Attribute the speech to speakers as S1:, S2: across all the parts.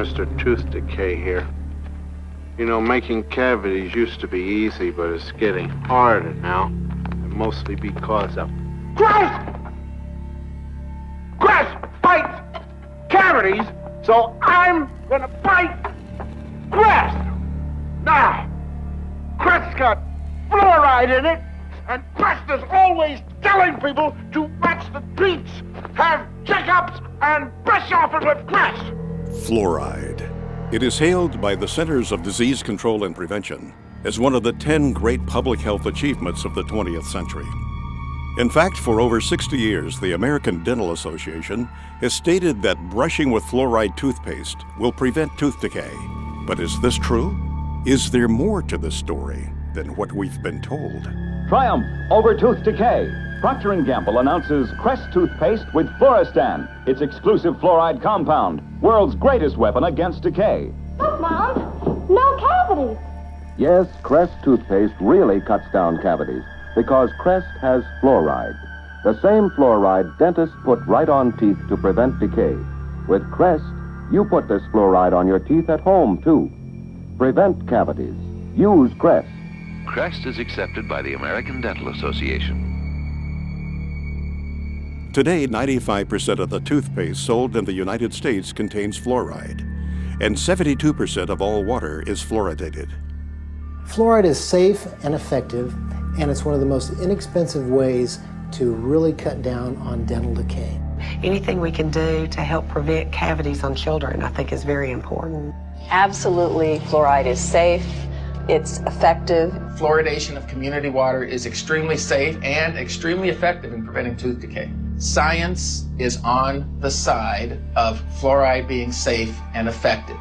S1: Mr. Tooth Decay here. You know, making cavities used to be easy, but it's getting harder now. And mostly because of... Crest! Crest fights cavities, so I'm gonna fight Crest! Now, Crest's got fluoride in it, and Crest is always telling people to watch the teats, have checkups, and brush off it with Crest!
S2: Fluoride. It is hailed by the Centers of Disease Control and Prevention as one of the 10 great public health achievements of the 20th century. In fact, for over 60 years, the American Dental Association has stated that brushing with fluoride toothpaste will prevent tooth decay. But is this true? Is there more to this story than what we've been told?
S3: Triumph over tooth decay. Procter & Gamble announces Crest toothpaste with Fluorestan, its exclusive fluoride compound, world's greatest weapon against decay.
S4: Look, Mom, no cavities.
S5: Yes, Crest toothpaste really cuts down cavities because Crest has fluoride. The same fluoride dentists put right on teeth to prevent decay. With Crest, you put this fluoride on your teeth at home, too. Prevent cavities. Use Crest.
S6: Crest is accepted by the American Dental Association.
S2: Today, 95% of the toothpaste sold in the United States contains fluoride, and 72% of all water is fluoridated.
S7: Fluoride is safe and effective, and it's one of the most inexpensive ways to really cut down on dental decay.
S8: Anything we can do to help prevent cavities on children, I think, is very important.
S9: Absolutely, fluoride is safe. It's effective.
S10: Fluoridation of community water is extremely safe and extremely effective in preventing tooth decay. Science is on the side of fluoride being safe and effective.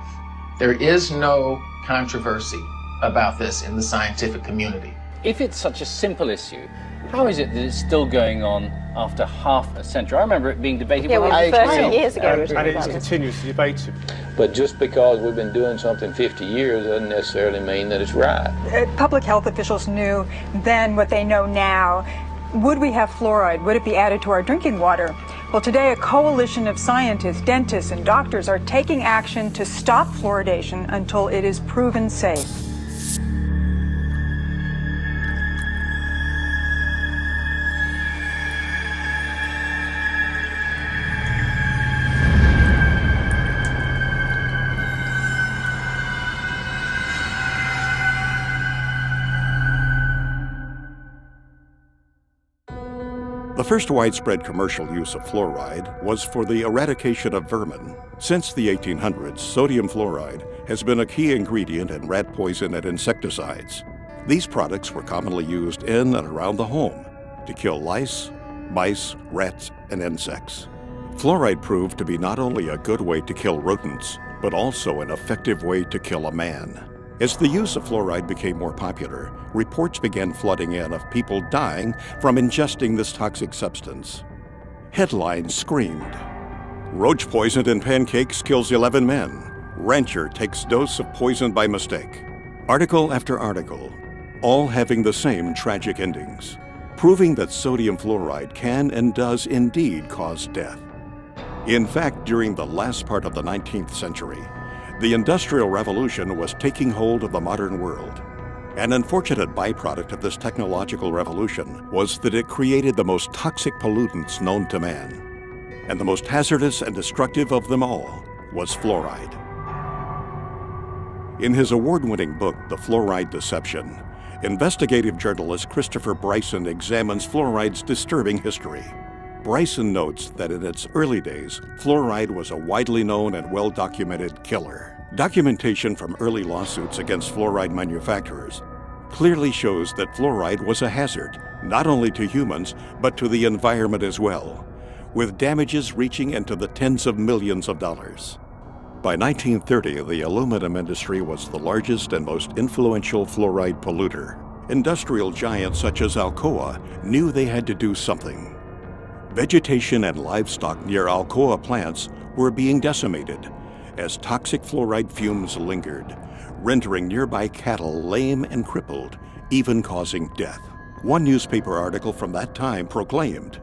S10: There is no controversy about this in the scientific community.
S11: If it's such a simple issue, how is it that it's still going on after half a century? I remember it being debated
S9: when I was 30 years ago.
S12: And it's continuously debated.
S13: But just because we've been doing something 50 years doesn't necessarily mean that it's right.
S14: Public health officials knew then what they know now. Would we have fluoride? Would it be added to our drinking water? Well, today a coalition of scientists, dentists, and doctors are taking action to stop fluoridation until it is proven safe.
S2: The first widespread commercial use of fluoride was for the eradication of vermin. Since the 1800s, sodium fluoride has been a key ingredient in rat poison and insecticides. These products were commonly used in and around the home to kill lice, mice, rats, and insects. Fluoride proved to be not only a good way to kill rodents, but also an effective way to kill a man. As the use of fluoride became more popular, reports began flooding in of people dying from ingesting this toxic substance. Headlines screamed, "Roach poisoned in pancakes kills 11 men. Rancher takes dose of poison by mistake." Article after article, all having the same tragic endings, proving that sodium fluoride can and does indeed cause death. In fact, during the last part of the 19th century, the Industrial Revolution was taking hold of the modern world. An unfortunate byproduct of this technological revolution was that it created the most toxic pollutants known to man. And the most hazardous and destructive of them all was fluoride. In his award-winning book, The Fluoride Deception, investigative journalist Christopher Bryson examines fluoride's disturbing history. Bryson notes that in its early days, fluoride was a widely known and well-documented killer. Documentation from early lawsuits against fluoride manufacturers clearly shows that fluoride was a hazard, not only to humans, but to the environment as well, with damages reaching into the tens of millions of dollars. By 1930, the aluminum industry was the largest and most influential fluoride polluter. Industrial giants such as Alcoa knew they had to do something. Vegetation and livestock near Alcoa plants were being decimated as toxic fluoride fumes lingered, rendering nearby cattle lame and crippled, even causing death. One newspaper article from that time proclaimed,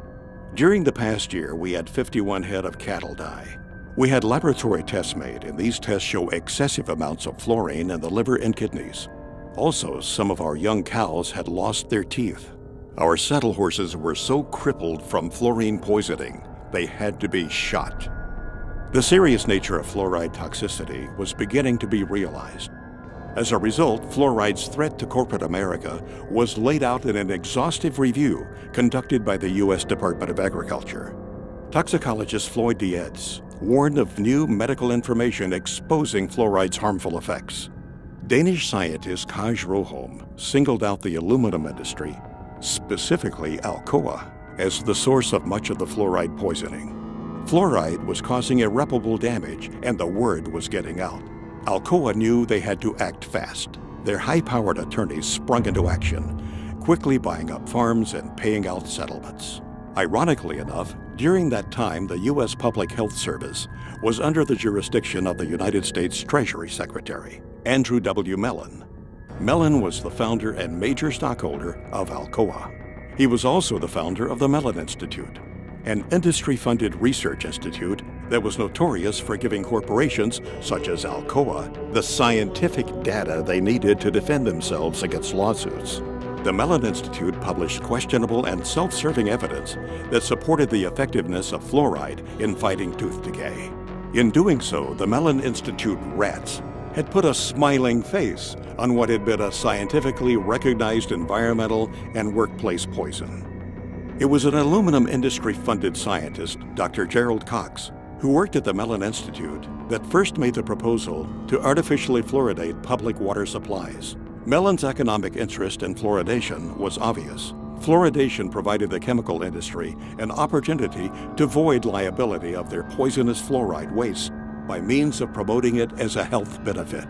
S2: "During the past year, we had 51 head of cattle die. We had laboratory tests made, and these tests show excessive amounts of fluorine in the liver and kidneys. Also, some of our young cows had lost their teeth. Our saddle horses were so crippled from fluorine poisoning, they had to be shot. The serious nature of fluoride toxicity was beginning to be realized. As a result, fluoride's threat to corporate America was laid out in an exhaustive review conducted by the U.S. Department of Agriculture. Toxicologist Floyd Dietz warned of new medical information exposing fluoride's harmful effects. Danish scientist Kaj Roholm singled out the aluminum industry, specifically Alcoa, as the source of much of the fluoride poisoning. Fluoride was causing irreparable damage, and the word was getting out. Alcoa knew they had to act fast. Their high-powered attorneys sprung into action, quickly buying up farms and paying out settlements. Ironically enough, during that time, the U.S. Public Health Service was under the jurisdiction of the United States Treasury Secretary, Andrew W. Mellon. Mellon was the founder and major stockholder of Alcoa. He was also the founder of the Mellon Institute, an industry-funded research institute that was notorious for giving corporations such as Alcoa the scientific data they needed to defend themselves against lawsuits. The Mellon Institute published questionable and self-serving evidence that supported the effectiveness of fluoride in fighting tooth decay. In doing so, the Mellon Institute rats had put a smiling face on what had been a scientifically recognized environmental and workplace poison. It was an aluminum industry-funded scientist, Dr. Gerald Cox, who worked at the Mellon Institute, that first made the proposal to artificially fluoridate public water supplies. Mellon's economic interest in fluoridation was obvious. Fluoridation provided the chemical industry an opportunity to void liability of their poisonous fluoride waste by means of promoting it as a health benefit.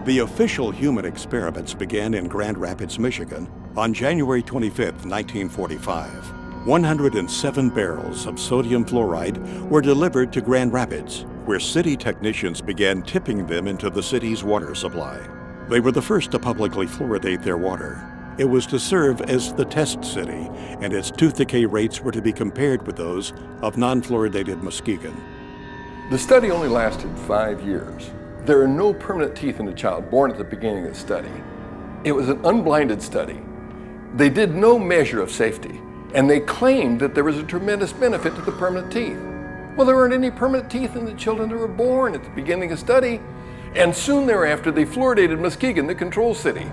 S2: The official human experiments began in Grand Rapids, Michigan on January 25, 1945. 107 barrels of sodium fluoride were delivered to Grand Rapids, where city technicians began tipping them into the city's water supply. They were the first to publicly fluoridate their water. It was to serve as the test city, and its tooth decay rates were to be compared with those of non-fluoridated Muskegon.
S15: The study only lasted 5 years. There are no permanent teeth in a child born at the beginning of the study. It was an unblinded study. They did no measure of safety, and they claimed that there was a tremendous benefit to the permanent teeth. Well, there weren't any permanent teeth in the children that were born at the beginning of the study, and soon thereafter they fluoridated Muskegon, the control city.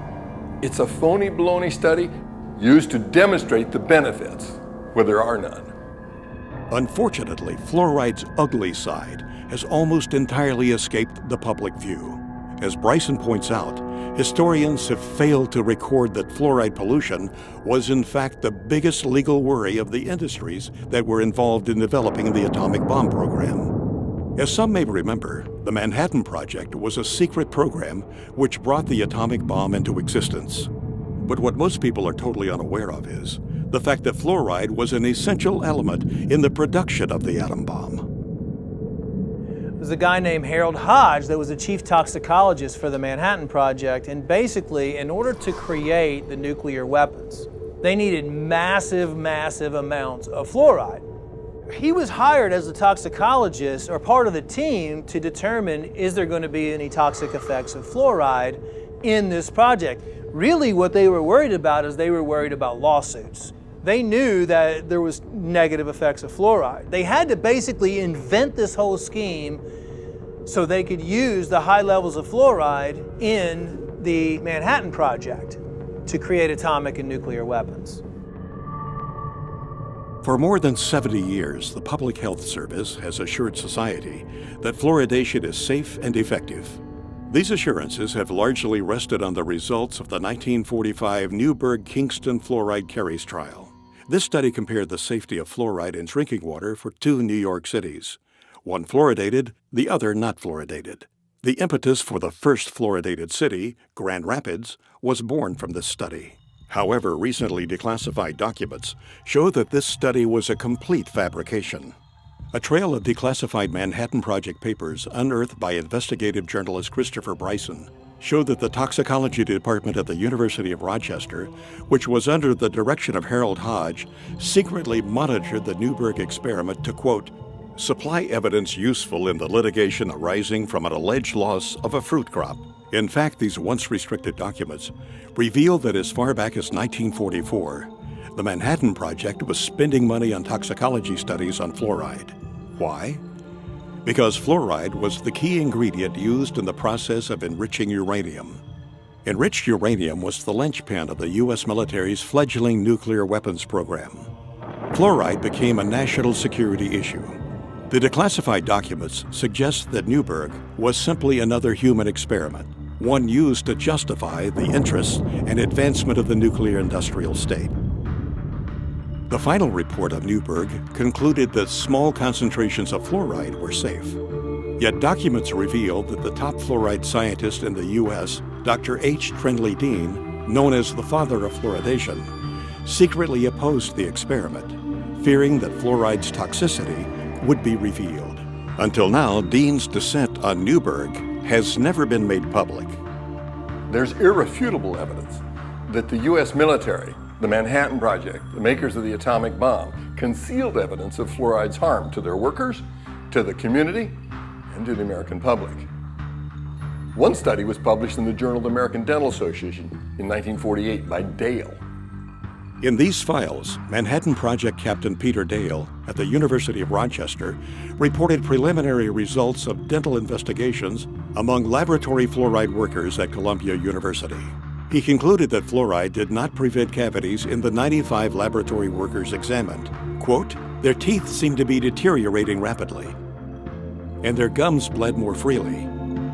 S15: It's a phony baloney study used to demonstrate the benefits, where there are none.
S2: Unfortunately, fluoride's ugly side has almost entirely escaped the public view. As Bryson points out, historians have failed to record that fluoride pollution was in fact the biggest legal worry of the industries that were involved in developing the atomic bomb program. As some may remember, the Manhattan Project was a secret program which brought the atomic bomb into existence. But what most people are totally unaware of is the fact that fluoride was an essential element in the production of the atom bomb.
S16: There was a guy named Harold Hodge that was the chief toxicologist for the Manhattan Project, and basically, in order to create the nuclear weapons, they needed massive amounts of fluoride. He was hired as a toxicologist or part of the team to determine, is there going to be any toxic effects of fluoride in this project? Really what they were worried about is they were worried about lawsuits. They knew that there was negative effects of fluoride. They had to basically invent this whole scheme so they could use the high levels of fluoride in the Manhattan Project to create atomic and nuclear weapons.
S2: For more than 70 years, the Public Health Service has assured society that fluoridation is safe and effective. These assurances have largely rested on the results of the 1945 Newburgh-Kingston fluoride caries trial. This study compared the safety of fluoride in drinking water for 2 New York cities, one fluoridated, the other not fluoridated. The impetus for the first fluoridated city, Grand Rapids, was born from this study. However, recently declassified documents show that this study was a complete fabrication. A trail of declassified Manhattan Project papers unearthed by investigative journalist Christopher Bryson showed that the toxicology department at the University of Rochester, which was under the direction of Harold Hodge, secretly monitored the Newburgh experiment to, quote, supply evidence useful in the litigation arising from an alleged loss of a fruit crop. In fact, these once restricted documents reveal that as far back as 1944, the Manhattan Project was spending money on toxicology studies on fluoride. Why? Because fluoride was the key ingredient used in the process of enriching uranium. Enriched uranium was the linchpin of the U.S. military's fledgling nuclear weapons program. Fluoride became a national security issue. The declassified documents suggest that Newberg was simply another human experiment, one used to justify the interests and advancement of the nuclear industrial state. The final report of Newberg concluded that small concentrations of fluoride were safe. Yet documents reveal that the top fluoride scientist in the U.S., Dr. H. Trindley Dean, known as the father of fluoridation, secretly opposed the experiment, fearing that fluoride's toxicity would be revealed. Until now, Dean's dissent on Newberg has never been made public.
S15: There's irrefutable evidence that the U.S. military, the Manhattan Project, the makers of the atomic bomb, concealed evidence of fluoride's harm to their workers, to the community, and to the American public. One study was published in the Journal of the American Dental Association in 1948 by Dale.
S2: In these files, Manhattan Project Captain Peter Dale at the University of Rochester reported preliminary results of dental investigations among laboratory fluoride workers at Columbia University. He concluded that fluoride did not prevent cavities in the 95 laboratory workers examined. Quote, "Their teeth seemed to be deteriorating rapidly, and their gums bled more freely.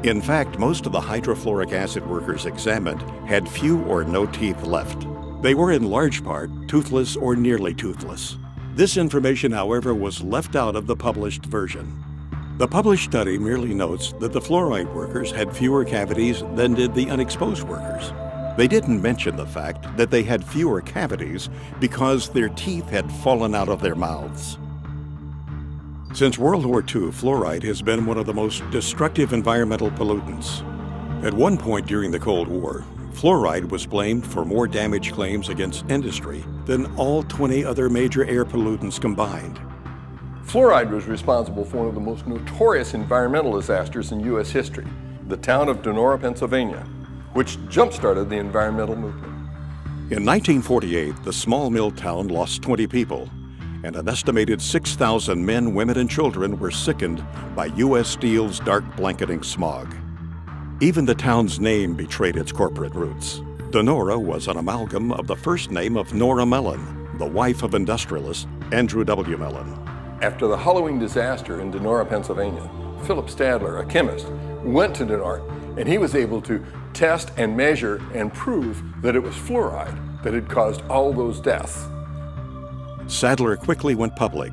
S2: In fact, most of the hydrofluoric acid workers examined had few or no teeth left. They were in large part toothless or nearly toothless. This information, however, was left out of the published version. The published study merely notes that the fluoride workers had fewer cavities than did the unexposed workers. They didn't mention the fact that they had fewer cavities because their teeth had fallen out of their mouths." Since World War II, fluoride has been one of the most destructive environmental pollutants. At one point during the Cold War, fluoride was blamed for more damage claims against industry than all 20 other major air pollutants combined.
S15: Fluoride was responsible for one of the most notorious environmental disasters in U.S. history, the town of Donora, Pennsylvania, which jump-started the environmental movement.
S2: In 1948, the small mill town lost 20 people, and an estimated 6,000 men, women, and children were sickened by U.S. Steel's dark blanketing smog. Even the town's name betrayed its corporate roots. Donora was an amalgam of the first name of Nora Mellon, the wife of industrialist Andrew W. Mellon.
S15: After the Halloween disaster in Donora, Pennsylvania, Philip Stadler, a chemist, went to Donora, and he was able to test and measure and prove that it was fluoride that had caused all those deaths.
S2: Sadler quickly went public.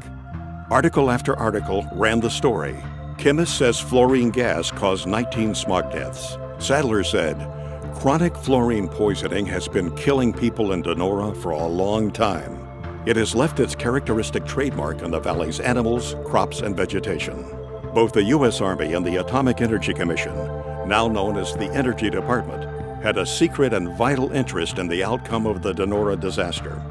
S2: Article after article ran the story. Chemist says fluorine gas caused 19 smog deaths. Sadler said, "Chronic fluorine poisoning has been killing people in Donora for a long time. It has left its characteristic trademark on the valley's animals, crops, and vegetation." Both the U.S. Army and the Atomic Energy Commission, now known as the Energy Department, had a secret and vital interest in the outcome of the Donora disaster.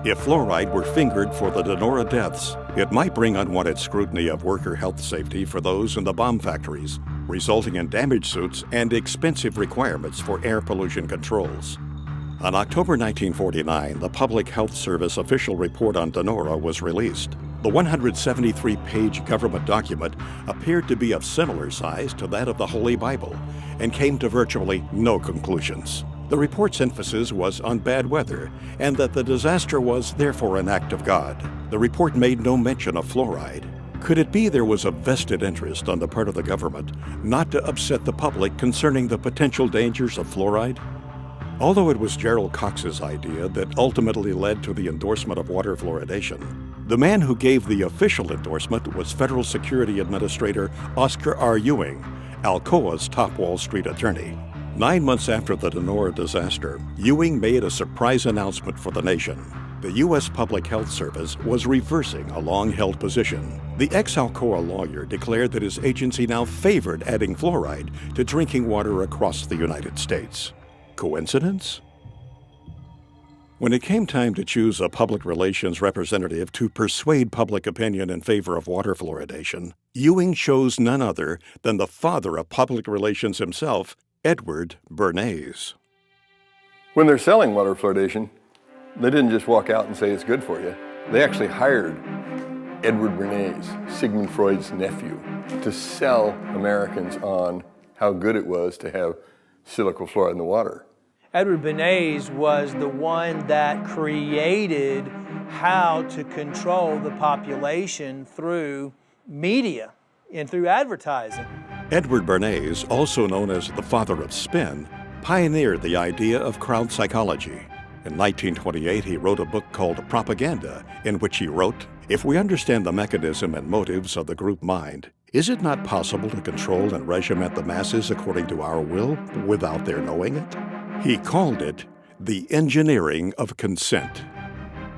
S2: If fluoride were fingered for the Donora deaths, it might bring unwanted scrutiny of worker health safety for those in the bomb factories, resulting in damage suits and expensive requirements for air pollution controls. On October 1949, the Public Health Service official report on Donora was released. The 173-page government document appeared to be of similar size to that of the Holy Bible and came to virtually no conclusions. The report's emphasis was on bad weather and that the disaster was therefore an act of God. The report made no mention of fluoride. Could it be there was a vested interest on the part of the government not to upset the public concerning the potential dangers of fluoride? Although it was Gerald Cox's idea that ultimately led to the endorsement of water fluoridation, the man who gave the official endorsement was Federal Security Administrator Oscar R. Ewing, Alcoa's top Wall Street attorney. 9 months after the Donora disaster, Ewing made a surprise announcement for the nation. The U.S. Public Health Service was reversing a long-held position. The ex-Alcoa lawyer declared that his agency now favored adding fluoride to drinking water across the United States. Coincidence? When it came time to choose a public relations representative to persuade public opinion in favor of water fluoridation, Ewing chose none other than the father of public relations himself, Edward Bernays.
S15: When they're selling water fluoridation, they didn't just walk out and say it's good for you. They actually hired Edward Bernays, Sigmund Freud's nephew, to sell Americans on how good it was to have silicon fluoride in the water.
S16: Edward Bernays was the one that created how to control the population through media and through advertising.
S2: Edward Bernays, also known as the father of spin, pioneered the idea of crowd psychology. In 1928, he wrote a book called Propaganda, in which he wrote, "If we understand the mechanism and motives of the group mind, is it not possible to control and regiment the masses according to our will without their knowing it?" He called it the engineering of consent.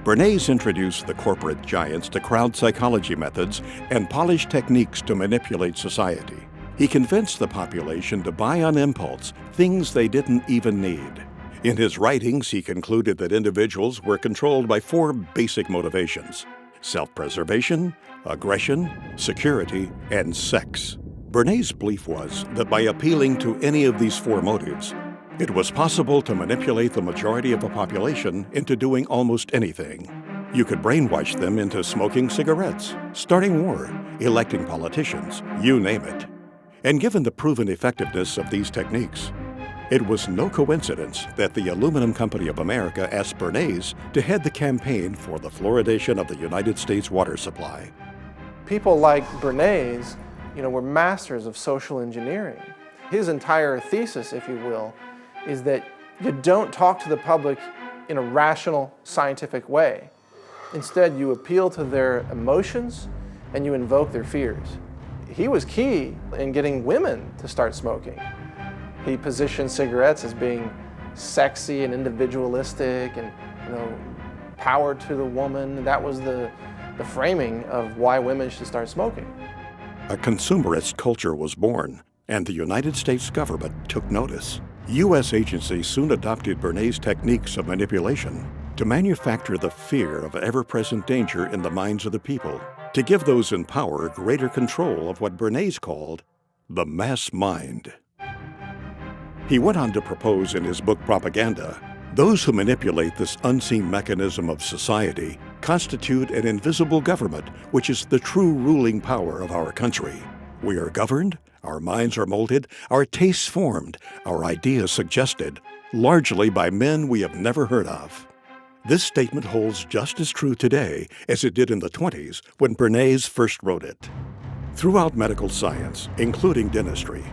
S2: Bernays introduced the corporate giants to crowd psychology methods and polished techniques to manipulate society. He convinced the population to buy on impulse things they didn't even need. In his writings, he concluded that individuals were controlled by 4 basic motivations: self-preservation, aggression, security, and sex. Bernays' belief was that by appealing to any of these 4 motives, it was possible to manipulate the majority of a population into doing almost anything. You could brainwash them into smoking cigarettes, starting war, electing politicians, you name it. And given the proven effectiveness of these techniques, it was no coincidence that the Aluminum Company of America asked Bernays to head the campaign for the fluoridation of the United States water supply.
S17: People like Bernays, were masters of social engineering. His entire thesis, if you will, is that you don't talk to the public in a rational, scientific way. Instead, you appeal to their emotions and you invoke their fears. He was key in getting women to start smoking. He positioned cigarettes as being sexy and individualistic and, power to the woman. That was the framing of why women should start smoking.
S2: A consumerist culture was born, and the United States government took notice. U.S. agencies soon adopted Bernays' techniques of manipulation to manufacture the fear of ever-present danger in the minds of the people, to give those in power greater control of what Bernays called the mass mind. He went on to propose in his book Propaganda, those who manipulate this unseen mechanism of society constitute an invisible government which is the true ruling power of our country. We are governed, our minds are molded, our tastes formed, our ideas suggested, largely by men we have never heard of. This statement holds just as true today as it did in the 1920s when Bernays first wrote it. Throughout medical science, including dentistry,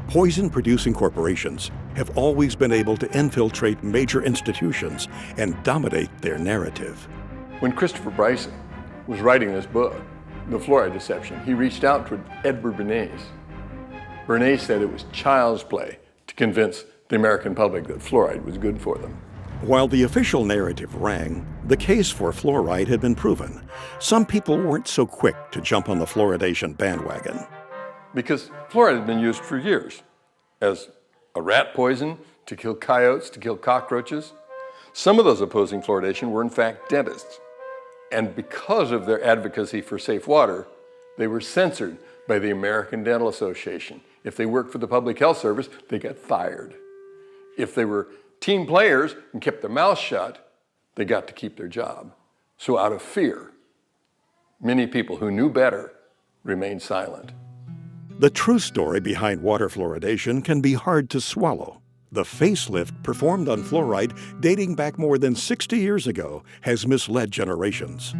S2: poison-producing corporations have always been able to infiltrate major institutions and dominate their narrative.
S15: When Christopher Bryson was writing this book, The Fluoride Deception, he reached out to Edward Bernays. Bernays said it was child's play to convince the American public that fluoride was good for them.
S2: While the official narrative rang, the case for fluoride had been proven. Some people weren't so quick to jump on the fluoridation bandwagon.
S15: Because fluoride had been used for years as a rat poison, to kill coyotes, to kill cockroaches. Some of those opposing fluoridation were in fact dentists. And because of their advocacy for safe water, they were censored by the American Dental Association. If they worked for the Public Health Service, they got fired. If they were team players and kept their mouths shut, they got to keep their job. So out of fear, many people who knew better remained silent.
S2: The true story behind water fluoridation can be hard to swallow. The facelift performed on fluoride dating back more than 60 years ago has misled generations.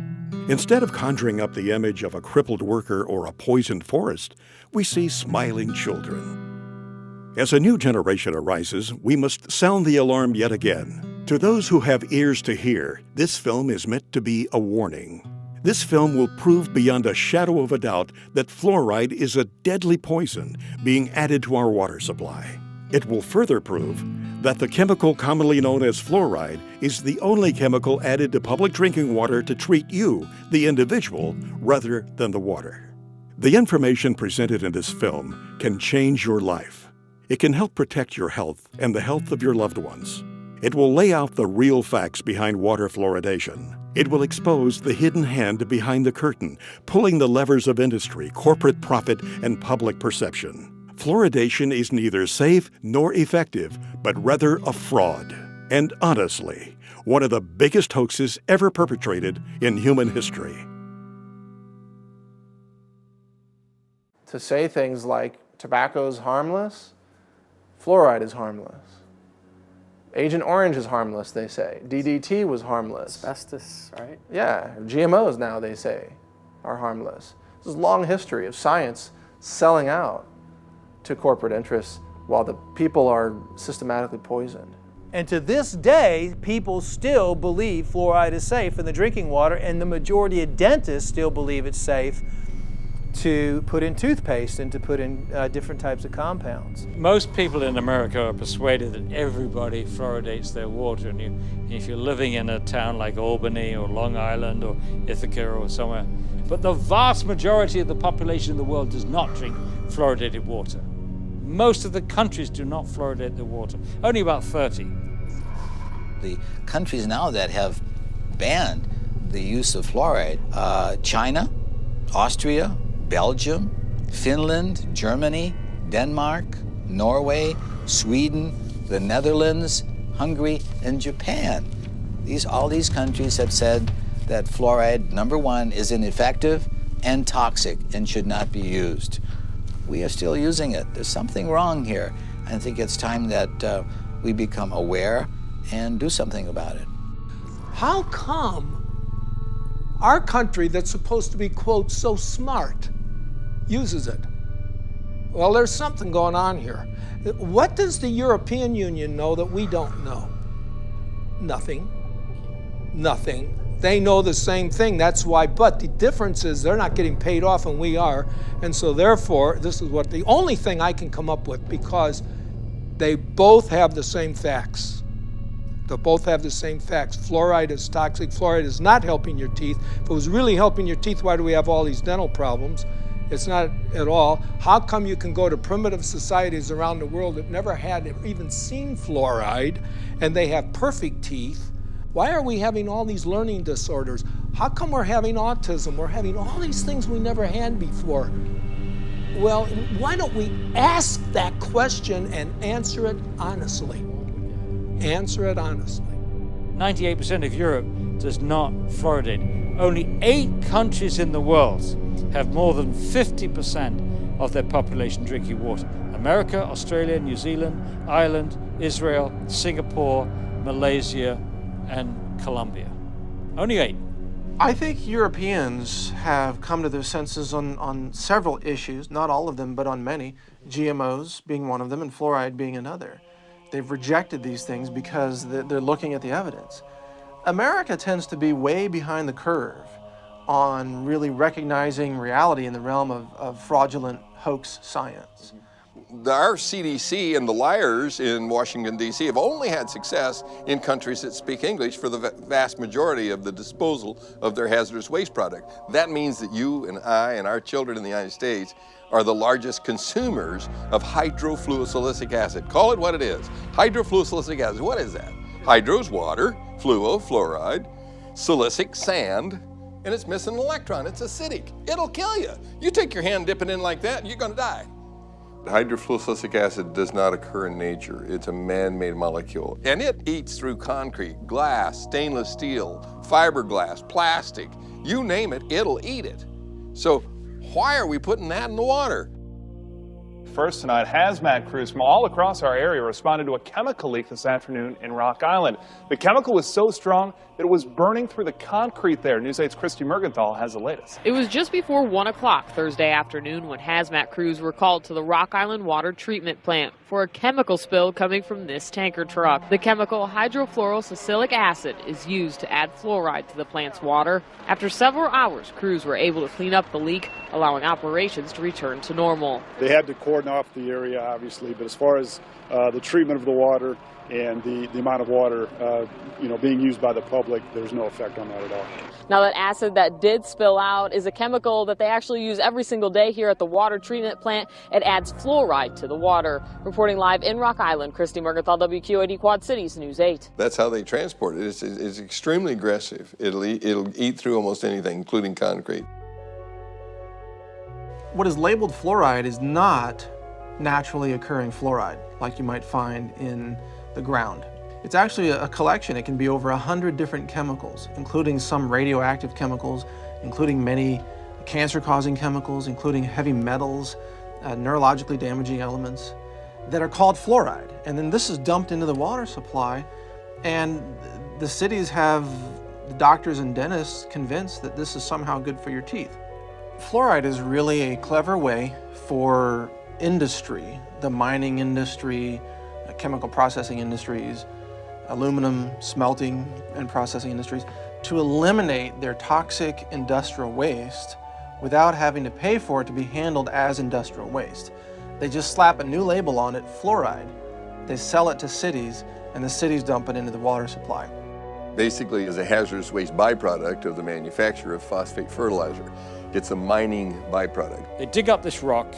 S2: Instead of conjuring up the image of a crippled worker or a poisoned forest, we see smiling children. As a new generation arises, we must sound the alarm yet again. To those who have ears to hear, this film is meant to be a warning. This film will prove beyond a shadow of a doubt that fluoride is a deadly poison being added to our water supply. It will further prove that the chemical commonly known as fluoride is the only chemical added to public drinking water to treat you, the individual, rather than the water. The information presented in this film can change your life. It can help protect your health and the health of your loved ones. It will lay out the real facts behind water fluoridation. It will expose the hidden hand behind the curtain, pulling the levers of industry, corporate profit, and public perception. Fluoridation is neither safe nor effective, but rather a fraud. And honestly, one of the biggest hoaxes ever perpetrated in human history.
S17: To say things like tobacco is harmless, fluoride is harmless. Agent Orange is harmless, they say. DDT was harmless.
S18: Asbestos, right?
S17: Yeah, GMOs now, they say, are harmless. This is a long history of science selling out to corporate interests while the people are systematically poisoned.
S16: And to this day, people still believe fluoride is safe in the drinking water, and the majority of dentists still believe it's safe to put in toothpaste and to put in different types of compounds.
S19: Most people in America are persuaded that everybody fluoridates their water. And if you're living in a town like Albany or Long Island or Ithaca or somewhere, but the vast majority of the population in the world does not drink fluoridated water. Most of the countries do not fluoridate their water, only about 30.
S20: The countries now that have banned the use of fluoride, China, Austria, Belgium, Finland, Germany, Denmark, Norway, Sweden, the Netherlands, Hungary, and Japan. All these countries have said that fluoride, number one, is ineffective and toxic and should not be used. We are still using it. There's something wrong here. I think it's time that we become aware and do something about it.
S21: How come our country that's supposed to be, quote, so smart, uses it? Well, there's something going on here. What does the European Union know that we don't know? Nothing. Nothing. They know the same thing, that's why, but the difference is they're not getting paid off and we are, and so therefore, this is what the only thing I can come up with, because they both have the same facts. They both have the same facts. Fluoride is toxic. Fluoride is not helping your teeth. If it was really helping your teeth, why do we have all these dental problems? It's not at all. How come you can go to primitive societies around the world that never had even seen fluoride, and they have perfect teeth? Why are we having all these learning disorders? How come we're having autism? We're having all these things we never had before. Well, why don't we ask that question and answer it honestly? Answer it honestly.
S19: 98% of Europe does not fluoridate. Only 8 countries in the world have more than 50% of their population drinking water. America, Australia, New Zealand, Ireland, Israel, Singapore, Malaysia, and Colombia. Only 8.
S17: I think Europeans have come to their senses on several issues, not all of them, but on many, GMOs being one of them and fluoride being another. They've rejected these things because they're looking at the evidence. America tends to be way behind the curve on really recognizing reality in the realm of fraudulent hoax science.
S15: Our CDC and the liars in Washington, D.C. have only had success in countries that speak English for the vast majority of the disposal of their hazardous waste product. That means that you and I and our children in the United States are the largest consumers of hydrofluosilicic acid. Call it what it is. Hydrofluosilicic acid, what is that? Hydro's water, fluo, fluoride, silicic, sand, and it's missing an electron. It's acidic. It'll kill you. You take your hand, dip it in like that, you're gonna die. Hydrofluosilicic acid does not occur in nature. It's a man-made molecule. And it eats through concrete, glass, stainless steel, fiberglass, plastic. You name it, it'll eat it. So why are we putting that in the water?
S12: First tonight, hazmat crews from all across our area responded to a chemical leak this afternoon in Rock Island. The chemical was so strong that it was burning through the concrete there. News 8's Christy Mergenthal has the latest.
S22: It was just before 1 o'clock Thursday afternoon when hazmat crews were called to the Rock Island water treatment plant for a chemical spill coming from this tanker truck. The chemical hydrofluorosilicic acid is used to add fluoride to the plant's water. After several hours, crews were able to clean up the leak, allowing operations to return to normal.
S23: They had to cordon off the area, obviously, but as far as the treatment of the water and the amount of water being used by the public, there's no effect on that at all.
S22: Now, that acid that did spill out is a chemical that they actually use every single day here at the water treatment plant. It adds fluoride to the water. Reporting Reporting live in Rock Island, Christy Mergenthal, WQAD Quad Cities News 8.
S15: That's how they transport it. It's extremely aggressive. It'll eat through almost anything, including concrete.
S17: What is labeled fluoride is not naturally occurring fluoride like you might find in the ground. It's actually a collection. It can be over 100 different chemicals, including some radioactive chemicals, including many cancer-causing chemicals, including heavy metals, neurologically damaging elements that are called fluoride. And then this is dumped into the water supply, and the cities have the doctors and dentists convinced that this is somehow good for your teeth. Fluoride is really a clever way for industry, the mining industry, chemical processing industries, aluminum smelting and processing industries, to eliminate their toxic industrial waste without having to pay for it to be handled as industrial waste. They just slap a new label on it, fluoride. They sell it to cities, and the cities dump it into the water supply.
S15: Basically, is a hazardous waste byproduct of the manufacture of phosphate fertilizer. It's a mining byproduct.
S19: They dig up this rock.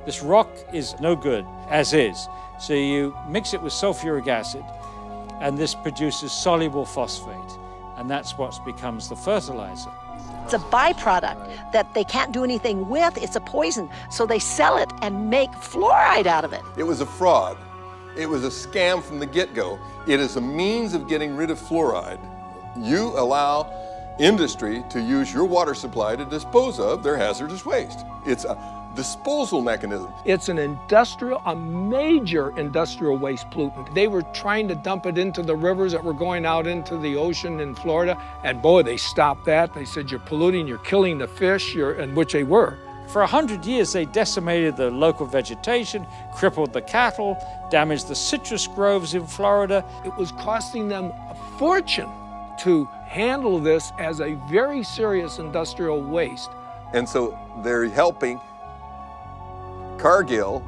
S19: This rock is no good as is. So you mix it with sulfuric acid, and this produces soluble phosphate, and that's what becomes the fertilizer.
S1: It's a byproduct that they can't do anything with. It's a poison, so they sell it and make fluoride out of it.
S15: It was a fraud. It was a scam from the get-go. It is a means of getting rid of fluoride. You allow industry to use your water supply to dispose of their hazardous waste. It's a disposal mechanism.
S21: It's a major industrial waste pollutant. They were trying to dump it into the rivers that were going out into the ocean in Florida, and boy, they stopped that. They said, you're polluting, you're killing the fish, and which they were.
S19: For 100 years, they decimated the local vegetation, crippled the cattle, damaged the citrus groves in Florida.
S21: It was costing them a fortune to handle this as a very serious industrial waste.
S15: And so they're helping Cargill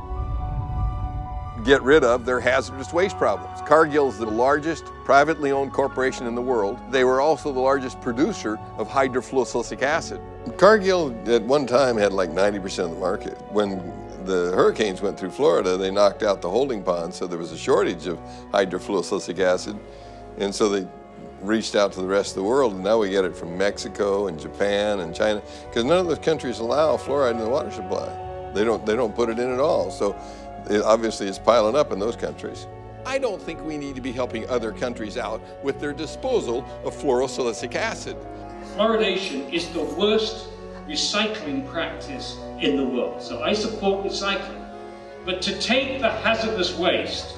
S15: get rid of their hazardous waste problems. Cargill is the largest privately owned corporation in the world. They were also the largest producer of hydrofluorosilicic acid. Cargill at one time had like 90% of the market. When the hurricanes went through Florida, they knocked out the holding pond, so there was a shortage of hydrofluorosilicic acid. And so they reached out to the rest of the world, and now we get it from Mexico and Japan and China, because none of those countries allow fluoride in the water supply. They don't put it in at all. So obviously it's piling up in those countries. I don't think we need to be helping other countries out with their disposal of fluorosilicic acid.
S3: Fluoridation is the worst recycling practice in the world. So I support recycling. But to take the hazardous waste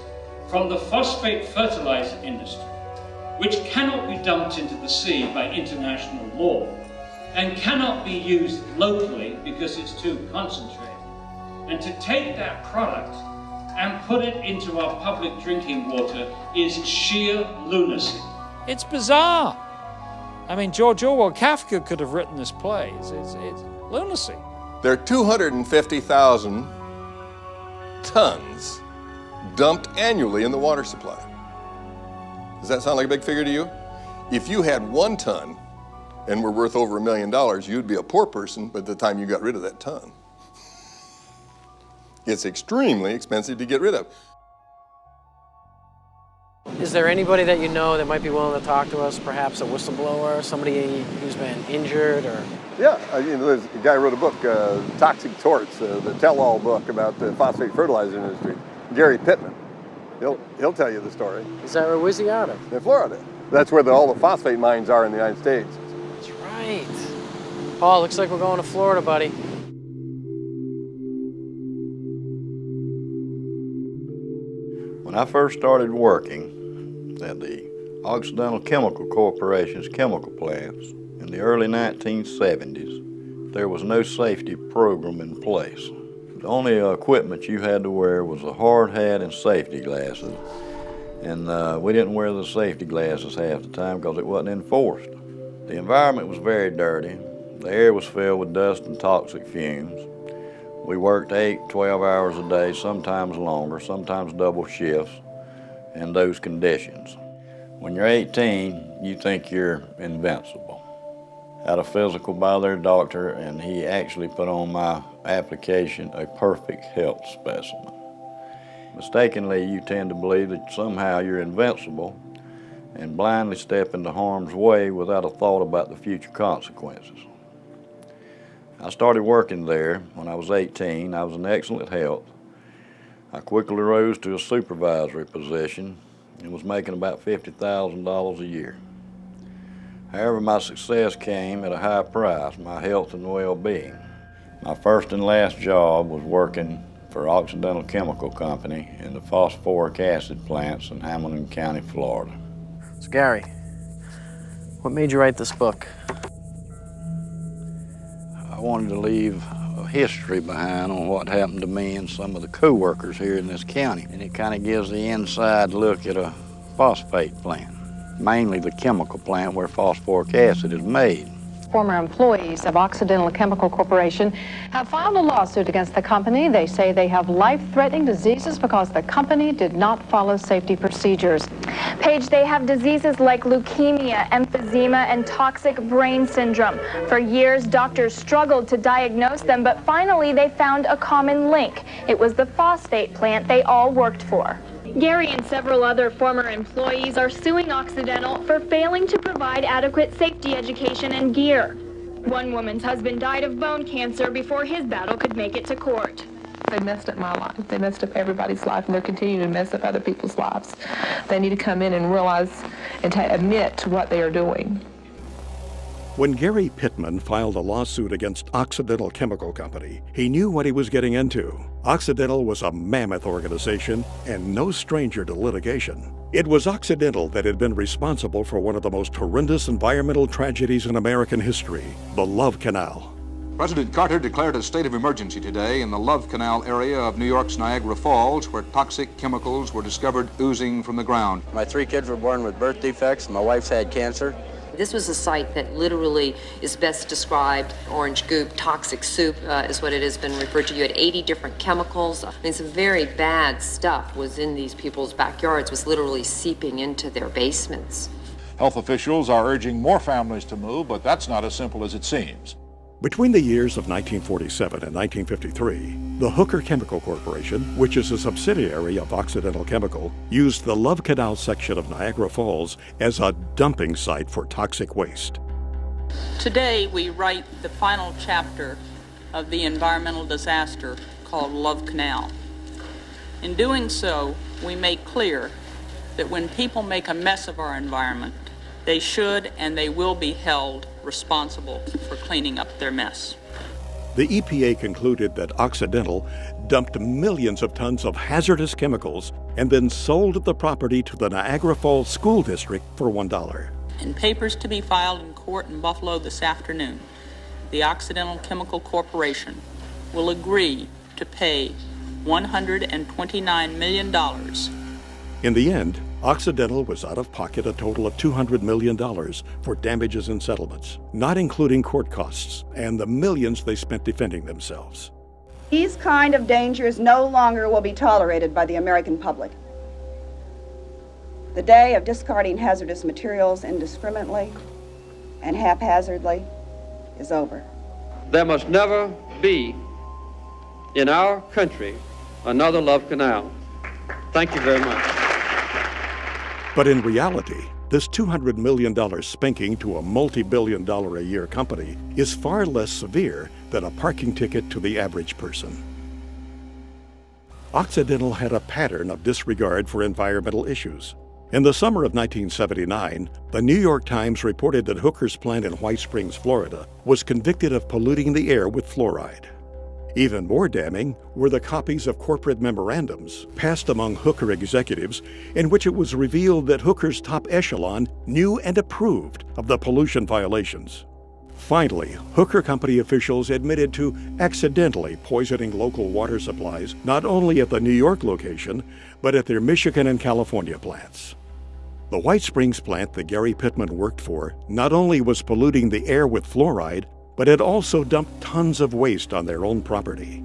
S3: from the phosphate fertilizer industry, which cannot be dumped into the sea by international law and cannot be used locally because it's too concentrated, and to take that product and put it into our public drinking water is sheer lunacy.
S19: It's bizarre. I mean, George Orwell, Kafka could have written this play. It's lunacy.
S15: There are 250,000 tons dumped annually in the water supply. Does that sound like a big figure to you? If you had 1 ton and were worth over $1 million, you'd be a poor person by the time you got rid of that ton. It's extremely expensive to get rid of.
S18: Is there anybody that you know that might be willing to talk to us, perhaps a whistleblower, somebody who's been injured or?
S15: Yeah, there's a guy who wrote a book, Toxic Torts, the tell-all book about the phosphate fertilizer industry, Gary Pittman. He'll tell you the story.
S18: Is that where's he out of?
S15: In Florida. That's where all the phosphate mines are in the United States.
S18: That's right. Paul, looks like we're going to Florida, buddy.
S24: When I first started working at the Occidental Chemical Corporation's chemical plants in the early 1970s, there was no safety program in place. The only equipment you had to wear was a hard hat and safety glasses. And we didn't wear the safety glasses half the time because it wasn't enforced. The environment was very dirty. The air was filled with dust and toxic fumes. We worked 8, 12 hours a day, sometimes longer, sometimes double shifts in those conditions. When you're 18, you think you're invincible. Had a physical by their doctor, and he actually put on my application a perfect health specimen. Mistakenly, you tend to believe that somehow you're invincible and blindly step into harm's way without a thought about the future consequences. I started working there when I was 18. I was in excellent health. I quickly rose to a supervisory position and was making about $50,000 a year. However, my success came at a high price, my health and well-being. My first and last job was working for Occidental Chemical Company in the phosphoric acid plants in Hamilton County, Florida.
S18: So Gary, what made you write this book?
S24: I wanted to leave a history behind on what happened to me and some of the co-workers here in this county. And it kind of gives the inside look at a phosphate plant, mainly the chemical plant where phosphoric acid is made.
S9: Former employees of Occidental Chemical Corporation have filed a lawsuit against the company. They say they have life-threatening diseases because the company did not follow safety procedures.
S4: Paige, they have diseases like leukemia, emphysema, and toxic brain syndrome. For years, doctors struggled to diagnose them, but finally they found a common link. It was the phosphate plant they all worked for. Gary and several other former employees are suing Occidental for failing to provide adequate safety education and gear. One woman's husband died of bone cancer before his battle could make it to court.
S5: They messed up my life. They messed up everybody's life, and they're continuing to mess up other people's lives. They need to come in and realize and admit to what they are doing.
S2: When Gary Pittman filed a lawsuit against Occidental Chemical Company, he knew what he was getting into. Occidental was a mammoth organization and no stranger to litigation. It was Occidental that had been responsible for one of the most horrendous environmental tragedies in American history, the Love Canal.
S6: President Carter declared a state of emergency today in the Love Canal area of New York's Niagara Falls, where toxic chemicals were discovered oozing from the ground.
S7: My 3 kids were born with birth defects. My wife's had cancer.
S9: This was a site that literally is best described, orange goop, toxic soup is what it has been referred to. You had 80 different chemicals. I mean, some very bad stuff was in these people's backyards, was literally seeping into their basements.
S6: Health officials are urging more families to move, but that's not as simple as it seems.
S2: Between the years of 1947 and 1953, the Hooker Chemical Corporation, which is a subsidiary of Occidental Chemical, used the Love Canal section of Niagara Falls as a dumping site for toxic waste.
S25: Today, we write the final chapter of the environmental disaster called Love Canal. In doing so, we make clear that when people make a mess of our environment, they should and they will be held responsible for cleaning up their mess.
S2: The EPA concluded that Occidental dumped millions of tons of hazardous chemicals and then sold the property to the Niagara Falls School District for $1.
S25: In papers to be filed in court in Buffalo this afternoon, the Occidental Chemical Corporation will agree to pay $129 million.
S2: In the end, Occidental was out of pocket a total of $200 million for damages and settlements, not including court costs and the millions they spent defending themselves.
S26: These kind of dangers no longer will be tolerated by the American public. The day of discarding hazardous materials indiscriminately and haphazardly is over.
S27: There must never be in our country another Love Canal. Thank you very much.
S2: But in reality, this $200 million spanking to a multi-billion-dollar-a-year company is far less severe than a parking ticket to the average person. Occidental had a pattern of disregard for environmental issues. In the summer of 1979, the New York Times reported that Hooker's plant in White Springs, Florida, was convicted of polluting the air with fluoride. Even more damning were the copies of corporate memorandums passed among Hooker executives in which it was revealed that Hooker's top echelon knew and approved of the pollution violations. Finally, Hooker Company officials admitted to accidentally poisoning local water supplies not only at the New York location, but at their Michigan and California plants. The White Springs plant that Gary Pittman worked for not only was polluting the air with fluoride, but had also dumped tons of waste on their own property.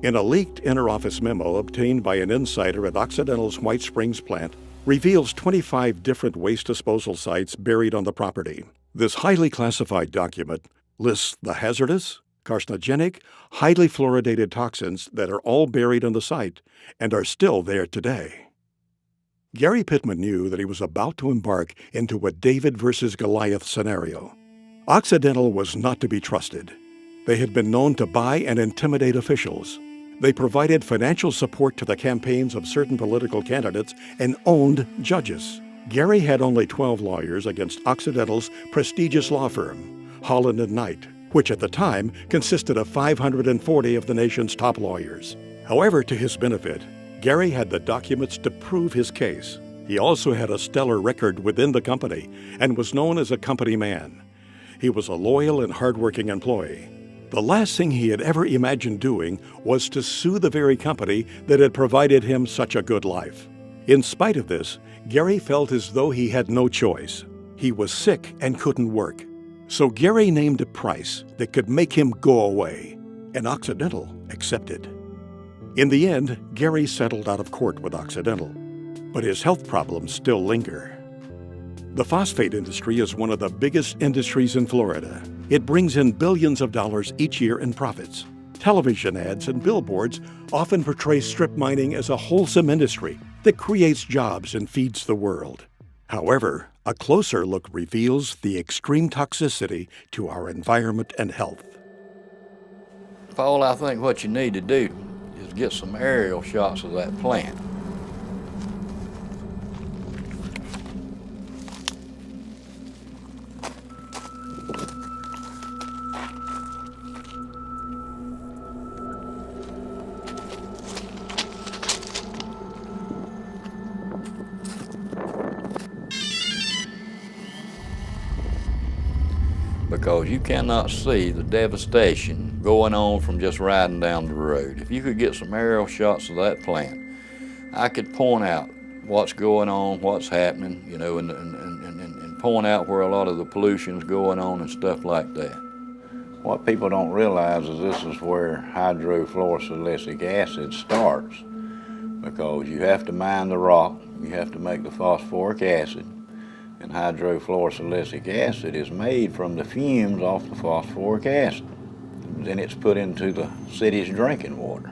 S2: In a leaked interoffice memo obtained by an insider at Occidental's White Springs plant, reveals 25 different waste disposal sites buried on the property. This highly classified document lists the hazardous, carcinogenic, highly fluoridated toxins that are all buried in the site and are still there today. Gary Pittman knew that he was about to embark into a David versus Goliath scenario. Occidental was not to be trusted. They had been known to buy and intimidate officials. They provided financial support to the campaigns of certain political candidates and owned judges. Gary had only 12 lawyers against Occidental's prestigious law firm, Holland & Knight, which at the time consisted of 540 of the nation's top lawyers. However, to his benefit, Gary had the documents to prove his case. He also had a stellar record within the company and was known as a company man. He was a loyal and hardworking employee. The last thing he had ever imagined doing was to sue the very company that had provided him such a good life. In spite of this, Gary felt as though he had no choice. He was sick and couldn't work. So Gary named a price that could make him go away, and Occidental accepted. In the end, Gary settled out of court with Occidental, but his health problems still linger. The phosphate industry is one of the biggest industries in Florida. It brings in billions of dollars each year in profits. Television ads and billboards often portray strip mining as a wholesome industry that creates jobs and feeds the world. However, a closer look reveals the extreme toxicity to our environment and health.
S24: Paul, I think what you need to do is get some aerial shots of that plant. Because you cannot see the devastation going on from just riding down the road. If you could get some aerial shots of that plant, I could point out what's going on, what's happening, you know, and point out where a lot of the pollution's going on and stuff like that. What people don't realize is this is where hydrofluorosilicic acid starts, because you have to mine the rock, you have to make the phosphoric acid, and hydrofluorosilicic acid is made from the fumes off the phosphoric acid. Then it's put into the city's drinking water.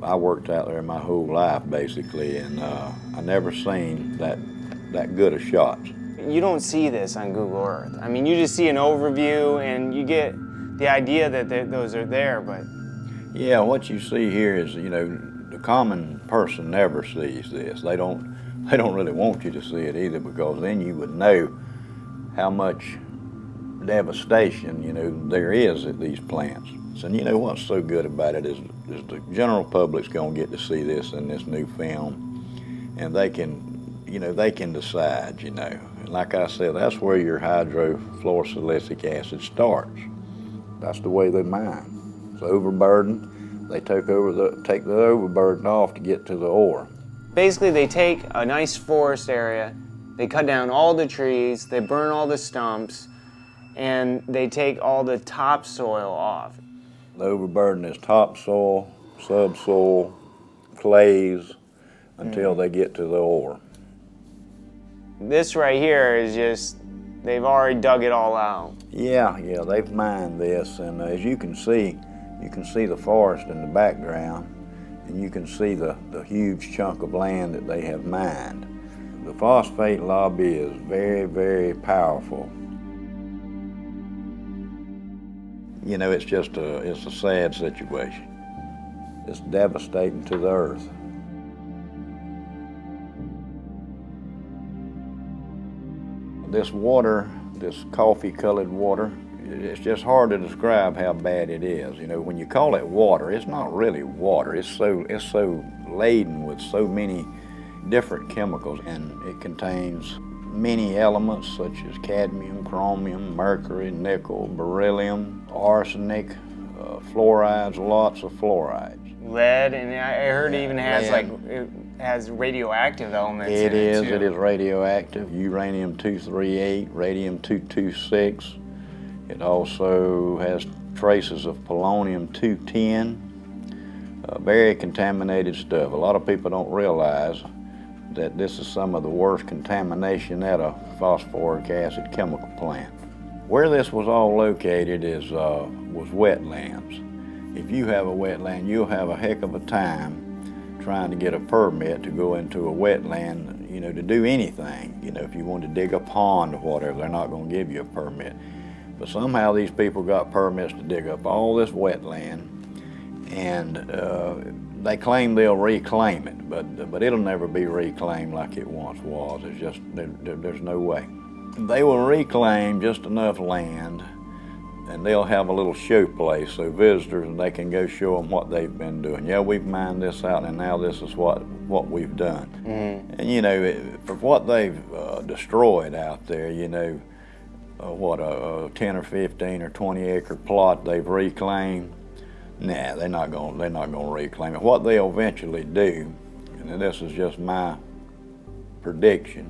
S24: I worked out there my whole life, basically, and I never seen that good of shots.
S8: You don't see this on Google Earth. I mean, you just see an overview and you get the idea that those are there, but...
S24: Yeah, what you see here is, you know, the common person never sees this. They don't really want you to see it either, because then you would know how much devastation, you know, there is at these plants. And you know what's so good about it is the general public's gonna get to see this in this new film, and they can, you know, they can decide, you know. And like I said, that's where your hydrofluorosilicic acid starts. That's the way they mine. It's overburdened. They take the overburden off to get to the ore.
S8: Basically, they take a nice forest area, they cut down all the trees, they burn all the stumps, and they take all the topsoil off.
S24: The overburden is topsoil, subsoil, clays, until they get to the ore.
S8: This right here is just, they've already dug it all out.
S24: Yeah, they've mined this, and as you can see the forest in the background, and you can see the huge chunk of land that they have mined. The phosphate lobby is very, very powerful. You know, it's a sad situation. It's devastating to the earth. This water, this coffee-colored water, it's just hard to describe how bad it is. You know, when you call it water, it's not really water. It's so laden with so many different chemicals, and it contains many elements such as cadmium, chromium, mercury, nickel, beryllium, arsenic, fluorides, lots of fluorides.
S8: Lead, and I heard it even has it has radioactive elements in it too.
S24: It is radioactive. Uranium-238, radium-226. It also has traces of polonium-210. Very contaminated stuff. A lot of people don't realize that this is some of the worst contamination at a phosphoric acid chemical plant. Where this was all located was wetlands. If you have a wetland, you'll have a heck of a time trying to get a permit to go into a wetland, you know, to do anything. You know, if you want to dig a pond or whatever, they're not going to give you a permit. But somehow these people got permits to dig up all this wetland, and they claim they'll reclaim it, but it'll never be reclaimed like it once was. It's just, there's no way. They will reclaim just enough land, and they'll have a little show place so visitors, and they can go show them what they've been doing. Yeah, we've mined this out, and now this is what we've done. And you know, for what they've destroyed out there, you know, what a 10 or 15 or 20 acre plot they've reclaimed. Nah, they're not going to reclaim it. What they'll eventually do, and this is just my prediction,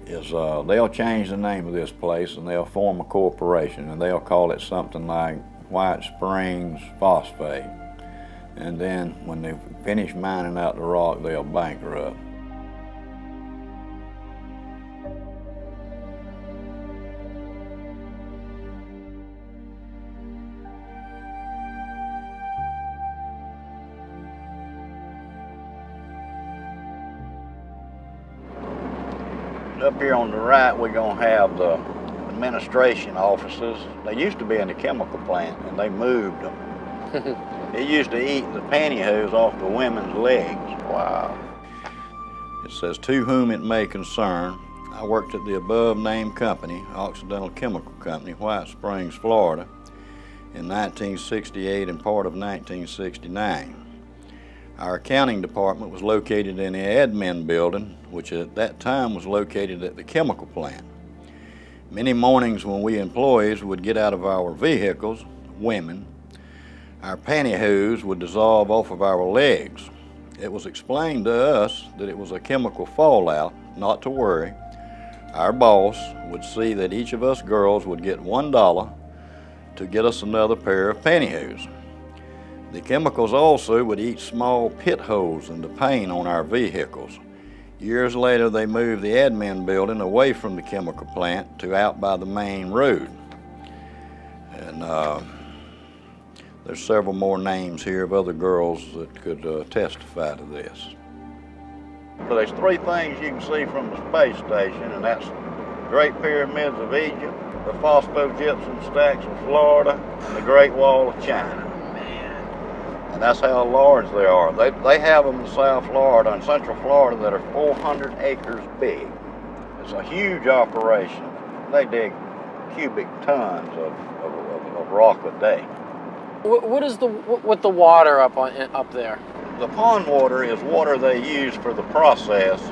S24: is they'll change the name of this place and they'll form a corporation, and they'll call it something like White Springs Phosphate. And then when they finish mining out the rock, they'll bankrupt. Up here on the right, we're going to have the administration offices. They used to be in the chemical plant, and they moved them. They used to eat the pantyhose off the women's legs. Wow. It says, "To whom it may concern, I worked at the above-named company, Occidental Chemical Company, White Springs, Florida, in 1968 and part of 1969. Our accounting department was located in the admin building, which at that time was located at the chemical plant. Many mornings when we employees would get out of our vehicles, women, our pantyhose would dissolve off of our legs. It was explained to us that it was a chemical fallout, not to worry. Our boss would see that each of us girls would get $1 to get us another pair of pantyhose. The chemicals also would eat small pit holes in the paint on our vehicles. Years later, they moved the admin building away from the chemical plant to out by the main road. And there's several more names here of other girls that could testify to this. So there's three things you can see from the space station, and that's the Great Pyramids of Egypt, the phosphogypsum stacks of Florida, and the Great Wall of China. And that's how large they are. They have them in South Florida and Central Florida that are 400 acres big. It's a huge operation. They dig cubic tons of rock a day.
S18: What is with the water up there?
S24: The pond water is water they use for the process,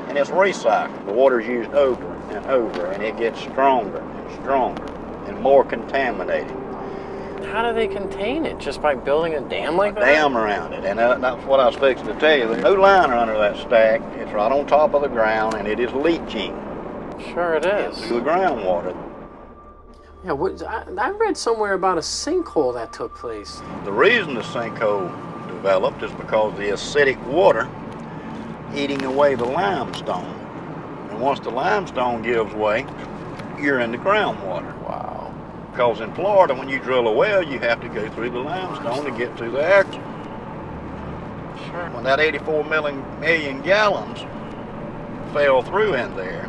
S24: and it's recycled. The water's used over and over, and it gets stronger and stronger and more contaminated.
S18: How do they contain it? Just by building a dam like that?
S24: A dam around it, and that's what I was fixing to tell you. There's no liner under that stack. It's right on top of the ground, and it is leaching.
S18: Sure it is.
S24: Into the groundwater.
S18: Yeah, I read somewhere about a sinkhole that took place.
S24: The reason the sinkhole developed is because the acidic water eating away the limestone. And once the limestone gives way, you're in the groundwater.
S18: Wow.
S24: Because in Florida, when you drill a well, you have to go through the limestone to get to the action. Sure. When that 84 million gallons fell through in there,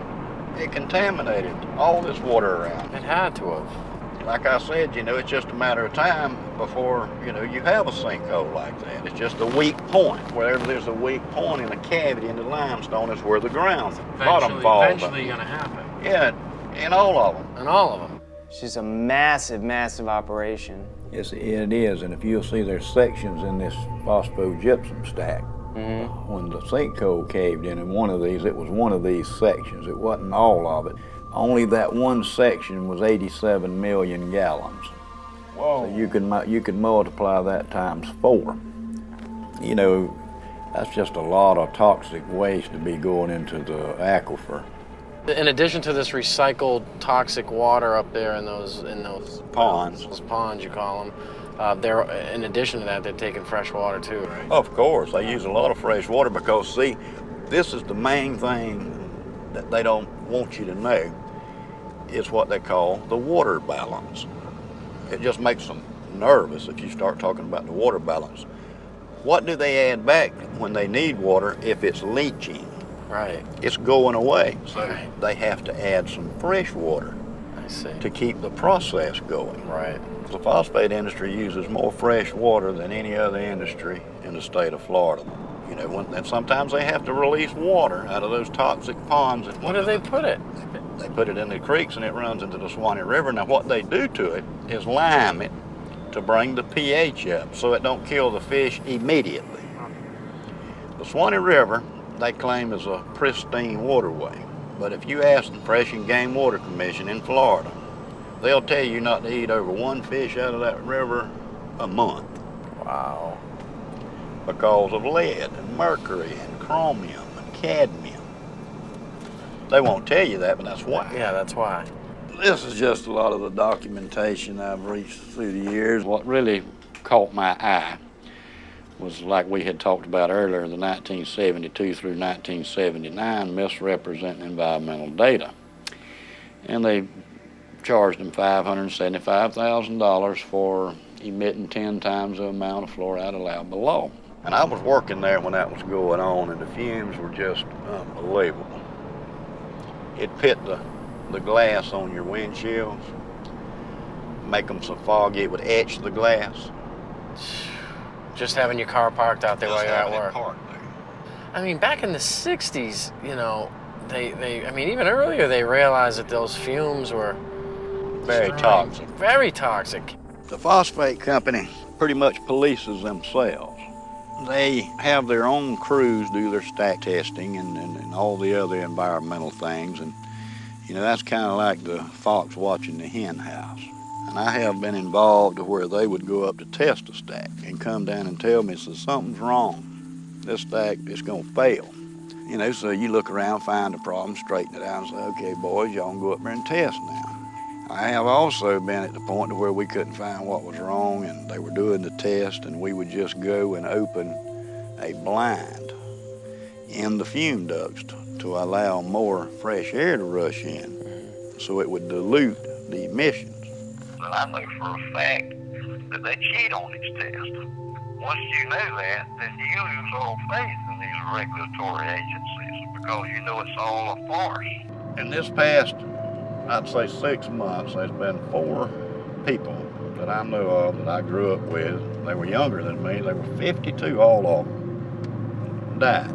S24: it contaminated all this water around.
S18: It had to have.
S24: Like I said, you know, it's just a matter of time before, you know, you have a sinkhole like that. It's just a weak point. Wherever there's a weak point in a cavity in the limestone is where the bottom falls.
S18: Eventually going to happen.
S24: Yeah, in all of them.
S18: In all of them.
S8: It's just a massive, massive operation.
S24: Yes, it is, and if you'll see, there's sections in this phosphogypsum stack.
S8: Mm-hmm.
S24: When the sinkhole caved in one of these, it was one of these sections. It wasn't all of it. Only that one section was 87 million gallons. Whoa. So you could multiply that times 4. You know, that's just a lot of toxic waste to be going into the aquifer.
S18: In addition to this recycled toxic water up there in those
S24: ponds,
S18: those ponds you call them, in addition to that, they're taking fresh water too, right?
S24: Of course, they use a lot of fresh water because, see, this is the main thing that they don't want you to know. is what they call the water balance. It just makes them nervous if you start talking about the water balance. What do they add back when they need water if it's leaching?
S18: Right.
S24: It's going away. So they have to add some fresh water to keep the process going.
S18: Right.
S24: The phosphate industry uses more fresh water than any other industry in the state of Florida. You know, and sometimes they have to release water out of those toxic ponds.
S18: Where do they put it?
S24: They put it in the creeks and it runs into the Suwannee River. Now what they do to it is lime it to bring the pH up so it don't kill the fish immediately. The Suwannee River, they claim, is a pristine waterway. But if you ask the Fish and Game Water Commission in Florida, they'll tell you not to eat over one fish out of that river a month.
S18: Wow.
S24: Because of lead and mercury and chromium and cadmium. They won't tell you that, but that's why.
S18: Yeah, that's why.
S24: This is just a lot of the documentation I've reached through the years. What really caught my eye was, like we had talked about earlier, the 1972 through 1979 misrepresenting environmental data. And they charged them $575,000 for emitting 10 times the amount of fluoride allowed below. And I was working there when that was going on, and the fumes were just unbelievable. It pit the glass on your windshields, make them so foggy it would etch the glass.
S18: Just having your car parked out there while you're at work.
S24: Parked there.
S18: I mean, back in the 60s, you know, I mean, even earlier they realized that those fumes were
S24: very toxic.
S18: Very toxic.
S24: The phosphate company pretty much polices themselves. They have their own crews do their stack testing and all the other environmental things. And, you know, that's kind of like the fox watching the hen house. And I have been involved to where they would go up to test a stack and come down and tell me, so something's wrong. This stack is going to fail. You know, so you look around, find a problem, straighten it out, and say, okay, boys, y'all can go up there and test now. I have also been at the point to where we couldn't find what was wrong, and they were doing the test, and we would just go and open a blind in the fume ducts to allow more fresh air to rush in, so it would dilute the emissions.
S10: But I know for a fact that they cheat on these tests. Once you know that, then you lose all faith in these regulatory agencies because you know it's all a farce.
S24: In this past, I'd say 6 months, there's been 4 people that I know of that I grew up with. They were younger than me. They were 52, all of them died.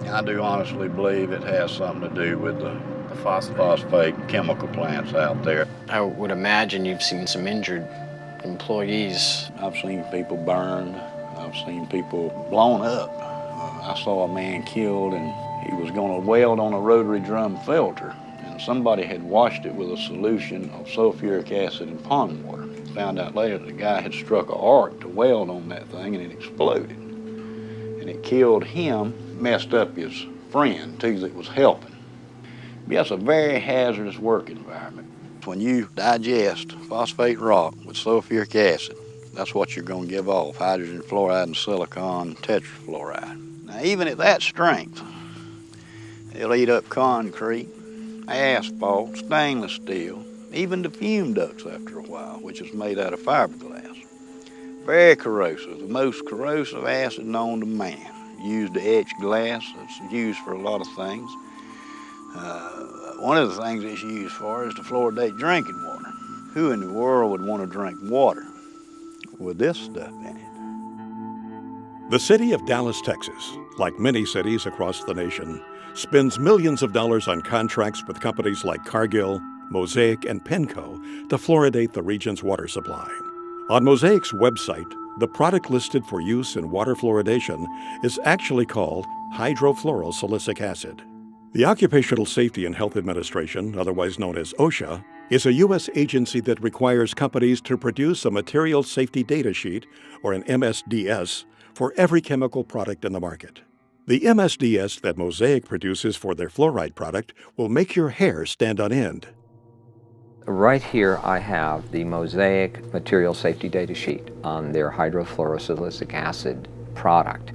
S24: I do honestly believe it has something to do with the phosphate chemical plants out there.
S18: I would imagine you've seen some injured employees.
S24: I've seen people burned. I've seen people blown up. I saw a man killed, and he was going to weld on a rotary drum filter. And somebody had washed it with a solution of sulfuric acid and pond water. Found out later the guy had struck an arc to weld on that thing, and it exploded. And it killed him, messed up his friend, too, that was helping. But that's a very hazardous work environment. When you digest phosphate rock with sulfuric acid, that's what you're going to give off, hydrogen fluoride and silicon tetrafluoride. Now, even at that strength, it'll eat up concrete, asphalt, stainless steel, even the fume ducts after a while, which is made out of fiberglass. Very corrosive, the most corrosive acid known to man. Used to etch glass, it's used for a lot of things. One of the things it's used for is to fluoridate drinking water. Who in the world would want to drink water with this stuff in it?
S2: The city of Dallas, Texas, like many cities across the nation, spends millions of dollars on contracts with companies like Cargill, Mosaic, and Penco to fluoridate the region's water supply. On Mosaic's website, the product listed for use in water fluoridation is actually called hydrofluorosilicic acid. The Occupational Safety and Health Administration, otherwise known as OSHA, is a U.S. agency that requires companies to produce a material safety data sheet, or an MSDS, for every chemical product in the market. The MSDS that Mosaic produces for their fluoride product will make your hair stand on end.
S11: Right here I have the Mosaic material safety data sheet on their hydrofluorosilicic acid product.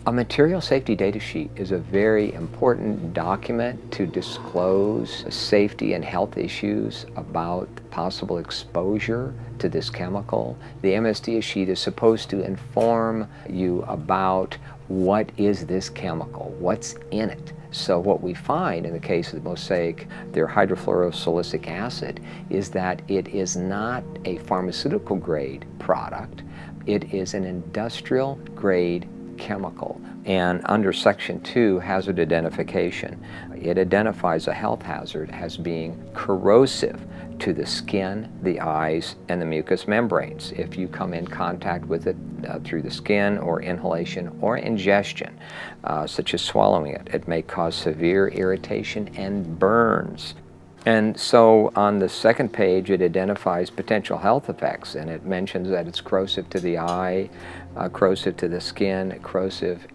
S11: A material safety data sheet is a very important document to disclose safety and health issues about possible exposure to this chemical. The MSDS sheet is supposed to inform you about what is this chemical, what's in it. So what we find in the case of the Mosaic, their hydrofluorosilicic acid, is that it is not a pharmaceutical grade product. It is an industrial grade chemical. And under Section 2, hazard identification, it identifies a health hazard as being corrosive to the skin, the eyes, and the mucous membranes. If you come in contact with it through the skin or inhalation or ingestion, such as swallowing it, it may cause severe irritation and burns. And so on the second page, it identifies potential health effects, and it mentions that it's corrosive to the eye, corrosive to the skin, corrosive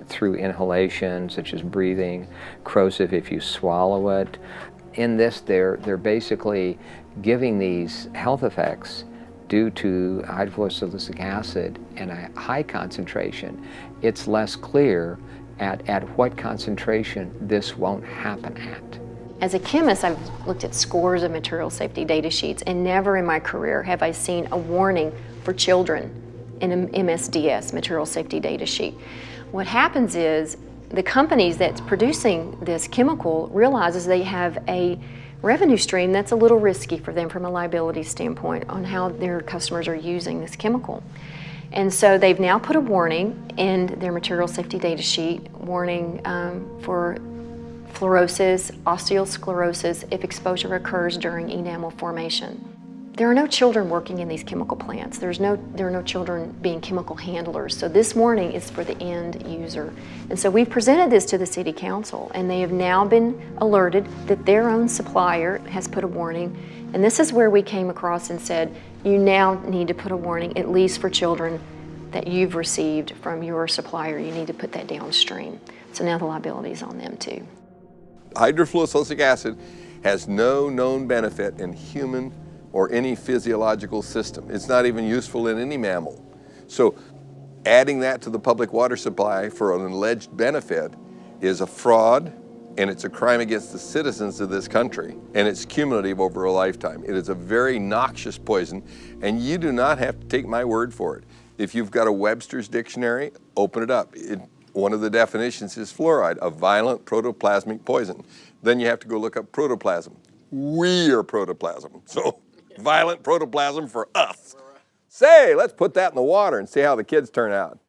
S11: through inhalation, such as breathing, corrosive if you swallow it. In this, they're basically giving these health effects due to hydrofluorosilicic acid and a high concentration. It's less clear at what concentration this won't happen at.
S12: As a chemist, I've looked at scores of material safety data sheets, and never in my career have I seen a warning for children in an MSDS, material safety data sheet. What happens is the companies that's producing this chemical realizes they have a revenue stream that's a little risky for them from a liability standpoint on how their customers are using this chemical. And so they've now put a warning in their material safety data sheet, warning for fluorosis, osteosclerosis if exposure occurs during enamel formation. There are no children working in these chemical plants. There are no children being chemical handlers. So this warning is for the end user. And so we've presented this to the City Council, and they have now been alerted that their own supplier has put a warning. And this is where we came across and said, you now need to put a warning, at least for children that you've received from your supplier. You need to put that downstream. So now the liability is on them too.
S15: Hydrofluorosilicic acid has no known benefit in human or any physiological system. It's not even useful in any mammal. So adding that to the public water supply for an alleged benefit is a fraud, and it's a crime against the citizens of this country, and it's cumulative over a lifetime. It is a very noxious poison, and you do not have to take my word for it. If you've got a Webster's dictionary, open it up. One of the definitions is fluoride, a violent protoplasmic poison. Then you have to go look up protoplasm. We are protoplasm, so violent protoplasm for us. Say, let's put that in the water and see how the kids turn out.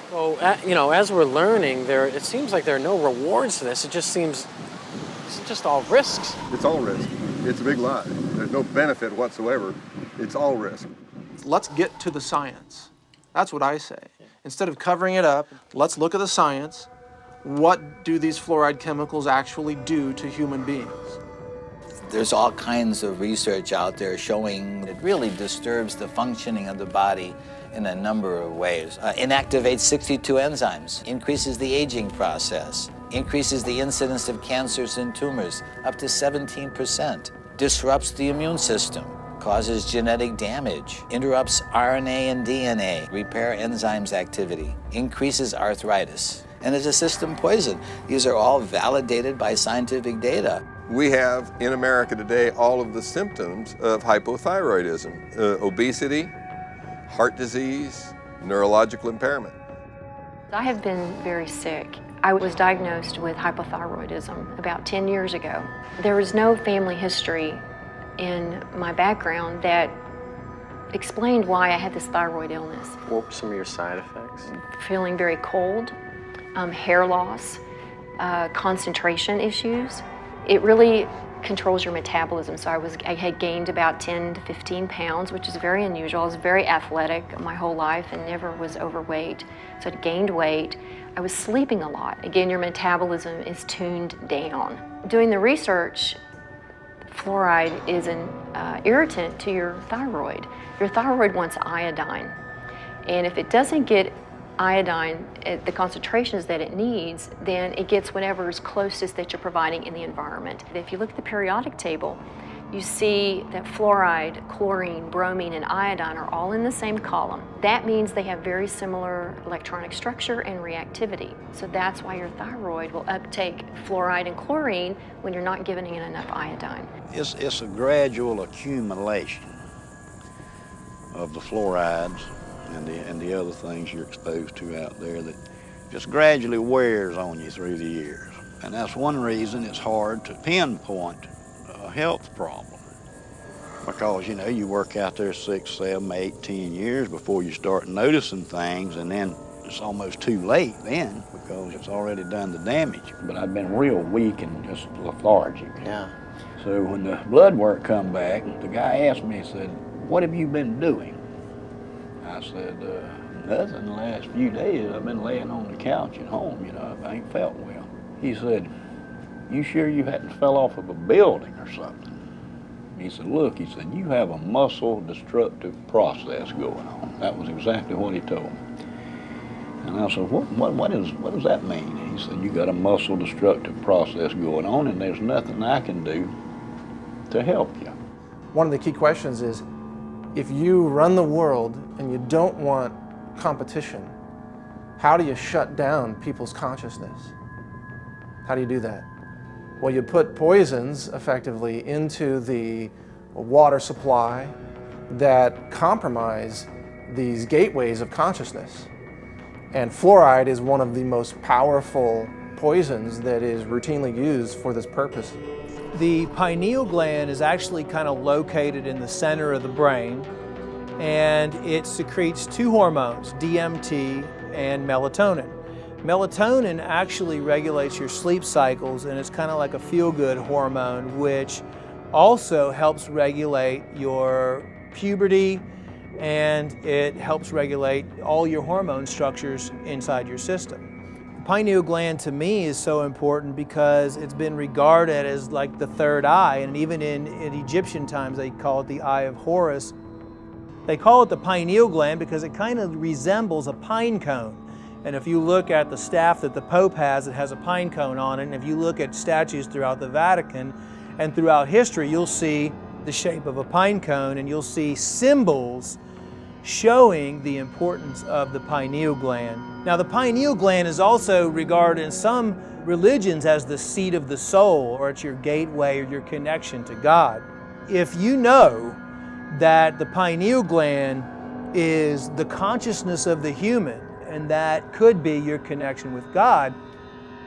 S18: So, as we're learning, it seems like there are no rewards to this. It just seems it's just all risks.
S15: It's all risk. It's a big lie. There's no benefit whatsoever. It's all risk.
S17: Let's get to the science. That's what I say. Instead of covering it up, let's look at the science. What do these fluoride chemicals actually do to human beings?
S13: There's all kinds of research out there showing it really disturbs the functioning of the body in a number of ways. Inactivates 62 enzymes, increases the aging process, increases the incidence of cancers and tumors up to 17%, disrupts the immune system, causes genetic damage, interrupts RNA and DNA, repair enzymes activity, increases arthritis, and is a system poison. These are all validated by scientific data.
S15: We have in America today all of the symptoms of hypothyroidism, obesity, heart disease, neurological impairment.
S12: I have been very sick. I was diagnosed with hypothyroidism about 10 years ago. There was no family history in my background that explained why I had this thyroid illness.
S8: What were some of your side effects?
S12: Feeling very cold, hair loss, concentration issues. It really controls your metabolism. So I had gained about 10 to 15 pounds, which is very unusual. I was very athletic my whole life and never was overweight. So I gained weight. I was sleeping a lot. Again, your metabolism is tuned down. Doing the research, fluoride is an irritant to your thyroid. Your thyroid wants iodine. And if it doesn't get iodine at the concentrations that it needs, then it gets whatever is closest that you're providing in the environment. If you look at the periodic table, you see that fluoride, chlorine, bromine, and iodine are all in the same column. That means they have very similar electronic structure and reactivity. So that's why your thyroid will uptake fluoride and chlorine when you're not giving it enough iodine.
S24: It's a gradual accumulation of the fluorides and the other things you're exposed to out there that just gradually wears on you through the years. And that's one reason it's hard to pinpoint a health problem. Because, you know, you work out there 6, 7, 8, 10 years before you start noticing things, and then it's almost too late then because it's already done the damage.
S1: But I've been real weak and just lethargic.
S8: Yeah.
S1: So when the blood work come back, the guy asked me, he said, "What have you been doing?" I said, "Nothing. The last few days I've been laying on the couch at home, you know, I ain't felt well." He said, "You sure you hadn't fell off of a building or something?" He said, "Look," he said, "you have a muscle destructive process going on." That was exactly what he told me. And I said, what does that mean? And he said, "You got a muscle destructive process going on, and there's nothing I can do to help you."
S17: One of the key questions is, if you run the world and you don't want competition, how do you shut down people's consciousness? How do you do that? Well, you put poisons effectively into the water supply that compromise these gateways of consciousness. And fluoride is one of the most powerful poisons that is routinely used for this purpose.
S14: The pineal gland is actually kind of located in the center of the brain, and it secretes two hormones, DMT and melatonin. Melatonin actually regulates your sleep cycles, and it's kind of like a feel-good hormone, which also helps regulate your puberty, and it helps regulate all your hormone structures inside your system. The pineal gland to me is so important because it's been regarded as like the third eye, and even in Egyptian times they call it the eye of Horus. They call it the pineal gland because it kind of resembles a pine cone. And if you look at the staff that the Pope has, it has a pine cone on it. And if you look at statues throughout the Vatican and throughout history, you'll see the shape of a pine cone, and you'll see symbols showing the importance of the pineal gland. Now, the pineal gland is also regarded in some religions as the seat of the soul, or it's your gateway or your connection to God. If you know that the pineal gland is the consciousness of the human, and that could be your connection with God,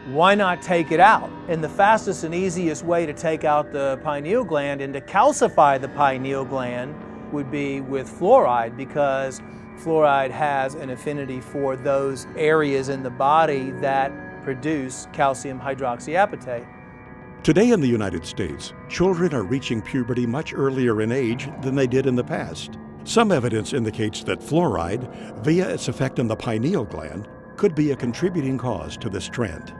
S14: why not take it out? And the fastest and easiest way to take out the pineal gland and to calcify the pineal gland would be with fluoride, because fluoride has an affinity for those areas in the body that produce calcium hydroxyapatite.
S2: Today in the United States, children are reaching puberty much earlier in age than they did in the past. Some evidence indicates that fluoride, via its effect on the pineal gland, could be a contributing cause to this trend.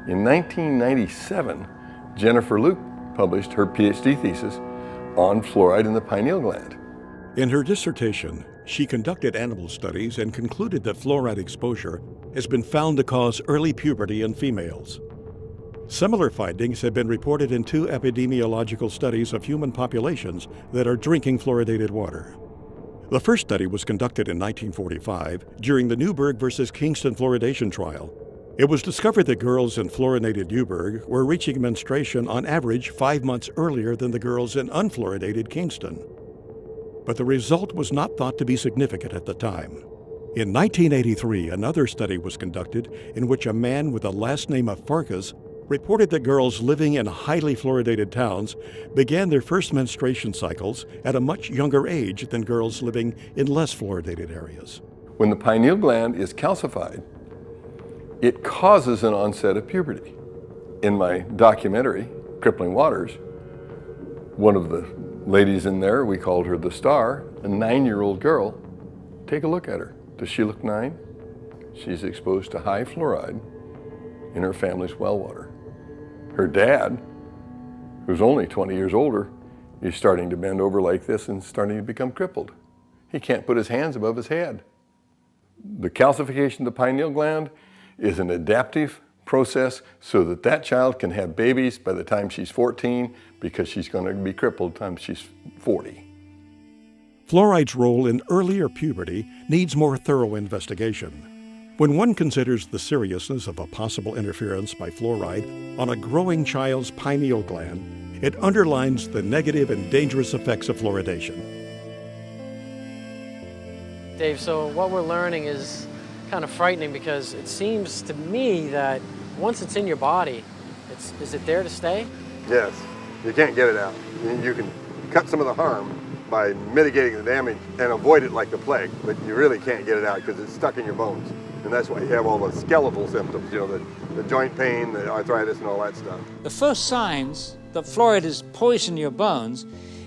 S15: In 1997, Jennifer Luke published her PhD thesis on fluoride in the pineal gland.
S2: In her dissertation, she conducted animal studies and concluded that fluoride exposure has been found to cause early puberty in females. Similar findings have been reported in 2 epidemiological studies of human populations that are drinking fluoridated water. The first study was conducted in 1945 during the Newburgh versus Kingston fluoridation trial. It was discovered that girls in fluoridated Newburgh were reaching menstruation on average 5 months earlier than the girls in unfluoridated Kingston. But the result was not thought to be significant at the time. In 1983, another study was conducted in which a man with the last name of Farkas reported that girls living in highly fluoridated towns began their first menstruation cycles at a much younger age than girls living in less fluoridated areas.
S15: When the pineal gland is calcified, it causes an onset of puberty. In my documentary, Crippling Waters, one of the ladies in there, we called her the star, a 9-year-old girl. Take a look at her. Does she look 9? She's exposed to high fluoride in her family's well water. Her dad, who's only 20 years older, is starting to bend over like this and starting to become crippled. He can't put his hands above his head. The calcification of the pineal gland is an adaptive process so that that child can have babies by the time she's 14 because she's going to be crippled by the time she's 40.
S2: Fluoride's role in earlier puberty needs more thorough investigation. When one considers the seriousness of a possible interference by fluoride on a growing child's pineal gland, it underlines the negative and dangerous effects of fluoridation.
S18: Dave, so what we're learning is kind of frightening because it seems to me that once it's in your body, is it there to stay?
S3: Yes, you can't get it out. You can cut some of the harm by mitigating the damage and avoid it like the plague, but you really can't get it out because it's stuck in your bones. And that's why you have all the skeletal symptoms, you know, the joint pain, the arthritis, and all that stuff.
S16: The first signs that fluoride has poisoned your bones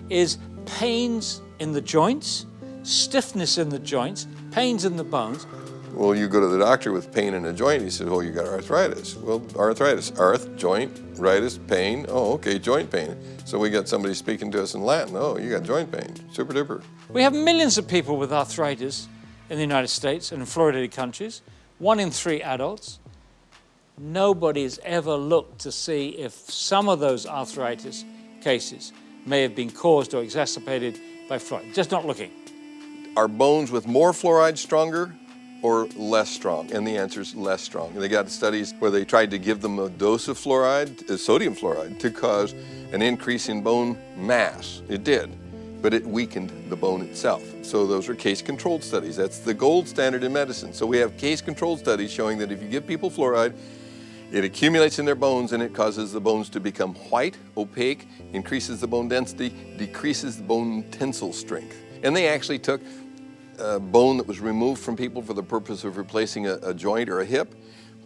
S16: is pains in the joints, stiffness in the joints, pains in the bones.
S15: Well, you go to the doctor with pain in a joint, he says, oh, you got arthritis. Well, arthritis, joint, ritis, pain, oh, okay, joint pain. So we got somebody speaking to us in Latin, oh, you got joint pain, super duper.
S16: We have millions of people with arthritis in the United States and in fluoridated countries, 1 in 3 adults. Nobody has ever looked to see if some of those arthritis cases may have been caused or exacerbated by fluoride. Just not looking.
S15: Are bones with more fluoride stronger or less strong? And the answer is less strong. And they got studies where they tried to give them a dose of fluoride, sodium fluoride, to cause an increase in bone mass. It did, but it weakened the bone itself. So those are case-controlled studies. That's the gold standard in medicine. So we have case-controlled studies showing that if you give people fluoride, it accumulates in their bones and it causes the bones to become white, opaque, increases the bone density, decreases the bone tensile strength. And they actually took bone that was removed from people for the purpose of replacing a joint or a hip,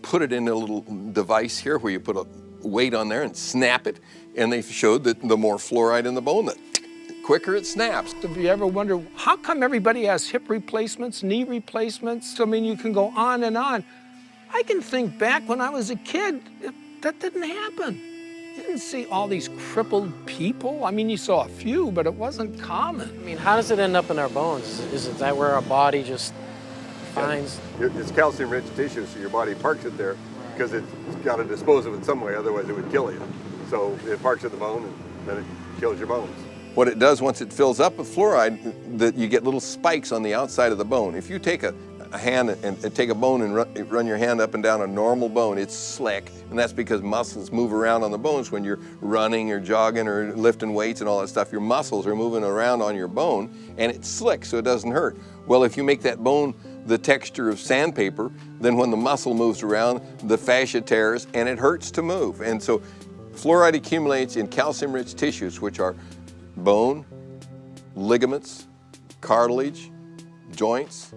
S15: put it in a little device here where you put a weight on there and snap it, and they showed that the more fluoride in the bone, the quicker it snaps.
S19: Have you ever wondered, how come everybody has hip replacements, knee replacements? I mean, you can go on and on. I can think back when I was a kid, that didn't happen. You didn't see all these crippled people. I mean, you saw a few, but it wasn't common.
S18: I mean, how does it end up in our bones? Is it that where our body just finds?
S3: It's calcium-rich tissue, so your body parks it there because it's got to dispose of it some way, otherwise it would kill you. So it parks at the bone, and then it kills your bones.
S15: What it does once it fills up with fluoride, that you get little spikes on the outside of the bone. If you take a hand and take a bone and run your hand up and down a normal bone, it's slick, and that's because muscles move around on the bones when you're running or jogging or lifting weights and all that stuff. Your muscles are moving around on your bone, and it's slick, so it doesn't hurt. Well, if you make that bone the texture of sandpaper, then when the muscle moves around, the fascia tears, and it hurts to move. And so fluoride accumulates in calcium-rich tissues, which are bone, ligaments, cartilage, joints,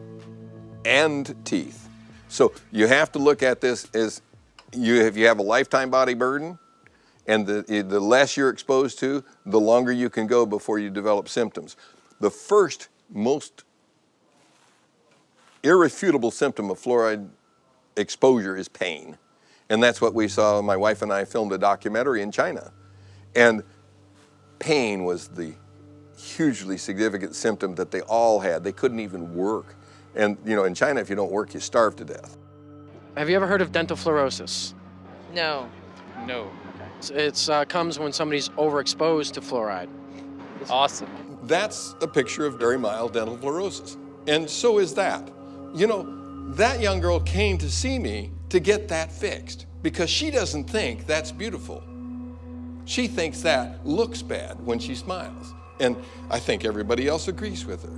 S15: and teeth. So you have to look at this as if you have a lifetime body burden, and the less you're exposed to, the longer you can go before you develop symptoms. The first most irrefutable symptom of fluoride exposure is pain. And that's what we saw. My wife and I filmed a documentary in China. And pain was the hugely significant symptom that they all had. They couldn't even work. And you know, in China, if you don't work, you starve to death.
S18: Have you ever heard of dental fluorosis?
S20: No.
S18: No. It comes when somebody's overexposed to fluoride.
S20: Awesome.
S15: That's a picture of very mild dental fluorosis. And so is that. You know, that young girl came to see me to get that fixed because she doesn't think that's beautiful. She thinks that looks bad when she smiles. And I think everybody else agrees with her.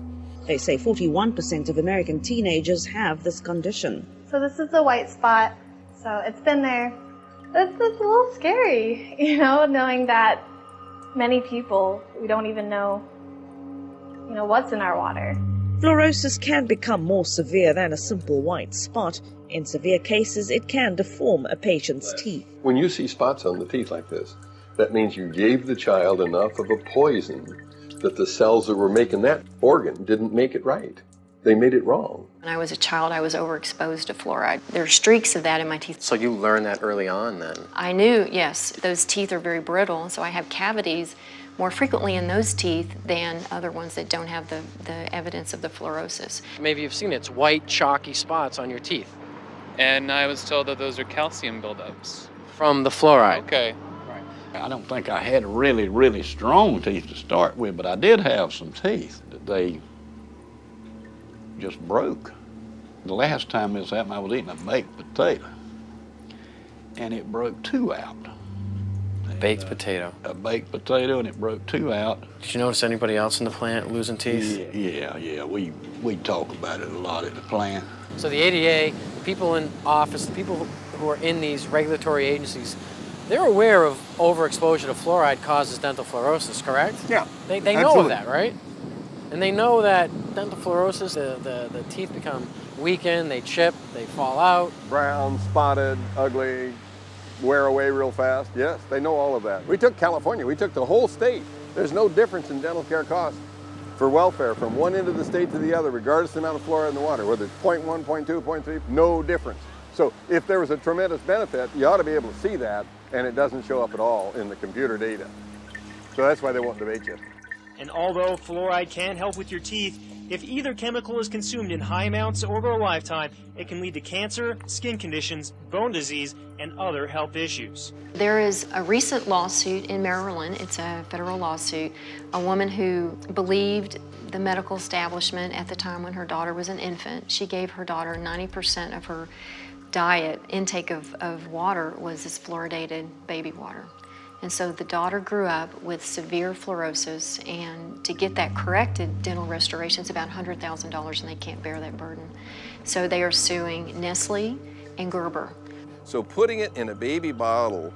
S21: They say 41% of American teenagers have this condition.
S22: So this is the white spot. So it's been there. It's a little scary, you know, knowing that many people, we don't even know, you know, what's in our water.
S21: Fluorosis can become more severe than a simple white spot. In severe cases, it can deform a patient's teeth.
S15: When you see spots on the teeth like this, that means you gave the child enough of a poison that the cells that were making that organ didn't make it right. They made it wrong.
S12: When I was a child, I was overexposed to fluoride. There are streaks of that in my teeth.
S18: So you learned that early on then?
S12: I knew, yes, those teeth are very brittle, so I have cavities more frequently in those teeth than other ones that don't have the evidence of the fluorosis.
S18: Maybe you've seen it. It's white, chalky spots on your teeth.
S20: and I was told that those are calcium buildups.
S18: From the fluoride.
S20: Okay.
S1: I don't think I had really, really strong teeth to start with, but I did have some teeth that they just broke. The last time this happened, I was eating a baked potato, and it broke 2 out.
S18: Baked potato.
S1: A baked potato, and it broke 2 out.
S18: Did you notice anybody else in the plant losing teeth?
S1: Yeah. We talk about it a lot at the plant.
S18: So the ADA, the people in office, the people who are in these regulatory agencies, they're aware of overexposure to fluoride causes dental fluorosis, correct?
S3: Yeah.
S18: They know of that, right? And they know that dental fluorosis, the teeth become weakened, they chip, they fall out.
S3: Brown, spotted, ugly, wear away real fast. Yes, they know all of that. We took California, we took the whole state. There's no difference in dental care costs for welfare from one end of the state to the other, regardless of the amount of fluoride in the water, whether it's 0.1, 0.2, 0.3, no difference. So if there was a tremendous benefit, you ought to be able to see that, and it doesn't show up at all in the computer data. So that's why they won't debate you.
S4: And although fluoride can help with your teeth, if either chemical is consumed in high amounts over a lifetime, it can lead to cancer, skin conditions, bone disease, and other health issues.
S12: There is a recent lawsuit in Maryland, it's a federal lawsuit, a woman who believed the medical establishment at the time when her daughter was an infant. She gave her daughter 90% of her diet, intake of water was this fluoridated baby water. And so the daughter grew up with severe fluorosis, and to get that corrected, dental restoration is about $100,000, and they can't bear that burden. So they are suing Nestle and Gerber.
S15: So putting it in a baby bottle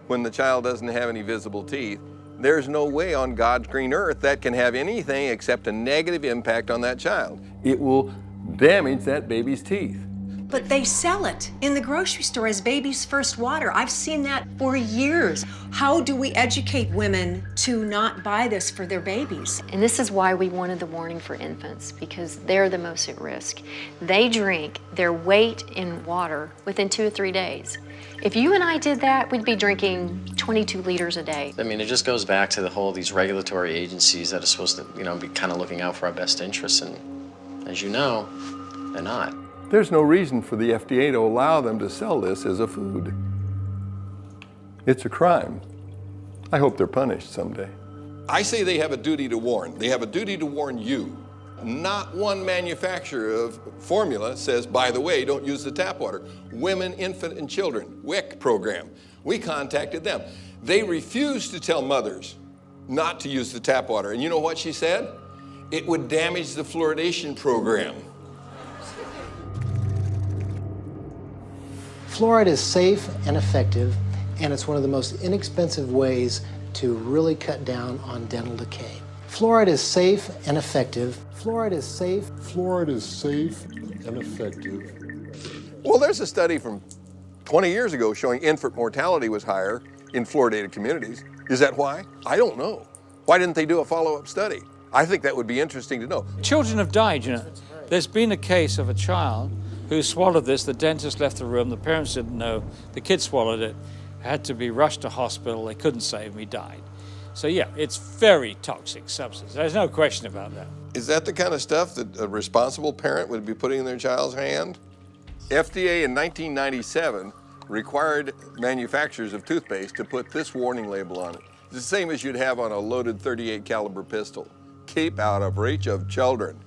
S15: when the child doesn't have any visible teeth, there's no way on God's green earth that can have anything except a negative impact on that child. It will damage that baby's teeth.
S5: But they sell it in the grocery store as baby's first water. I've seen that for years. How do we educate women to not buy this for their babies?
S12: And this is why we wanted the warning for infants, because they're the most at risk. They drink their weight in water within 2 or 3 days. If you and I did that, we'd be drinking 22 liters a day.
S18: I mean, it just goes back to the whole, these regulatory agencies that are supposed to, be kind of looking out for our best interests, and as you know, they're not.
S15: There's no reason for the FDA to allow them to sell this as a food. It's a crime. I hope they're punished someday. I say they have a duty to warn. They have a duty to warn you. Not one manufacturer of formula says, by the way, don't use the tap water. Women, Infant, and Children, WIC program. We contacted them. They refused to tell mothers not to use the tap water. And you know what she said? It would damage the fluoridation program.
S6: Fluoride is safe and effective, and it's one of the most inexpensive ways to really cut down on dental decay. Fluoride is safe and effective. Fluoride is safe.
S3: Fluoride is safe and effective. Well, there's a study from 20 years ago showing infant mortality was higher in fluoridated communities. Is that why? I don't know. Why didn't they do a follow-up study? I think that would be interesting to know.
S16: Children have died, There's been a case of a child who swallowed this. The dentist left the room. The parents didn't know. The kid swallowed it. Had to be rushed to hospital. They couldn't save him. He died. So yeah, it's very toxic substance. There's no question about that.
S15: Is that the kind of stuff that a responsible parent would be putting in their child's hand? FDA in 1997 required manufacturers of toothpaste to put this warning label on it. It's the same as you'd have on a loaded .38 caliber pistol. Keep out of reach of children.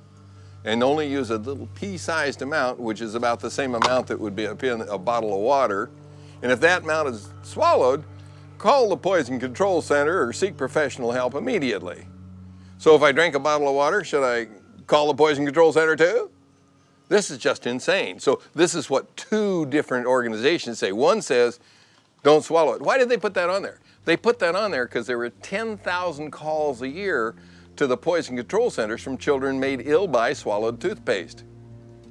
S15: And only use a little pea-sized amount, which is about the same amount that would be in a bottle of water. And if that amount is swallowed, call the Poison Control Center or seek professional help immediately. So if I drank a bottle of water, should I call the Poison Control Center too? This is just insane. So this is what 2 different organizations say. One says, don't swallow it. Why did they put that on there? They put that on there because there were 10,000 calls a year to the Poison Control Centers from children made ill by swallowed toothpaste.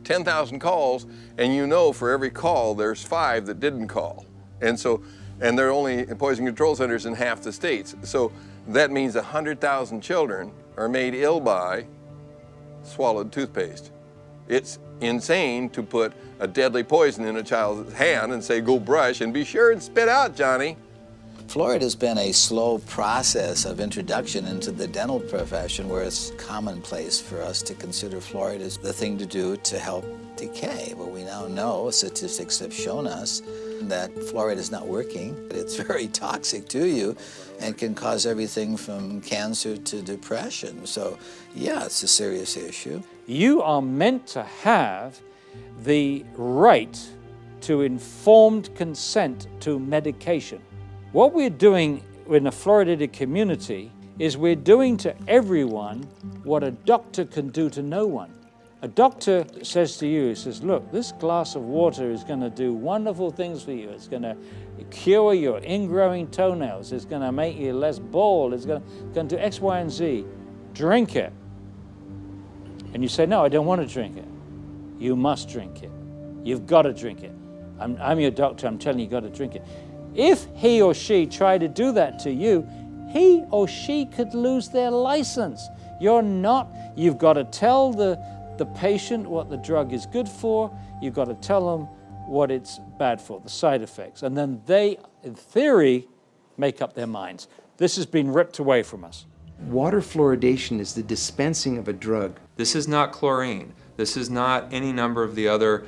S15: 10,000 calls, and for every call, there's 5 that didn't call. And there are only Poison Control Centers in half the states. So that means 100,000 children are made ill by swallowed toothpaste. It's insane to put a deadly poison in a child's hand and say, go brush and be sure and spit out, Johnny.
S13: Fluoride has been a slow process of introduction into the dental profession where it's commonplace for us to consider fluoride as the thing to do to help decay. But we now know, statistics have shown us, that fluoride is not working. It's very toxic to you and can cause everything from cancer to depression. So, yeah, it's a serious issue.
S16: You are meant to have the right to informed consent to medication. What we're doing in a fluoridated community is we're doing to everyone what a doctor can do to no one. A doctor says to you, he says, look, this glass of water is going to do wonderful things for you. It's going to cure your ingrowing toenails. It's going to make you less bald. It's going to do X, Y, and Z. Drink it. And you say, no, I don't want to drink it. You must drink it. You've got to drink it. I'm your doctor. I'm telling you, you've got to drink it. If he or she tried to do that to you, he or she could lose their license. You're not. You've got to tell the patient what the drug is good for. You've got to tell them what it's bad for, the side effects. And then they, in theory, make up their minds. This has been ripped away from us.
S7: Water fluoridation is the dispensing of a drug.
S9: This is not chlorine. This is not any number of the other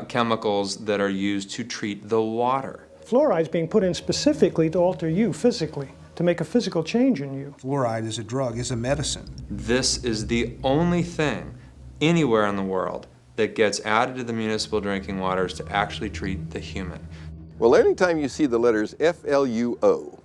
S9: chemicals that are used to treat the water.
S10: Fluoride is being put in specifically to alter you physically, to make a physical change in you.
S23: Fluoride is a drug, is a medicine.
S9: This is the only thing anywhere in the world that gets added to the municipal drinking waters to actually treat the human.
S3: Well, anytime you see the letters FLUO,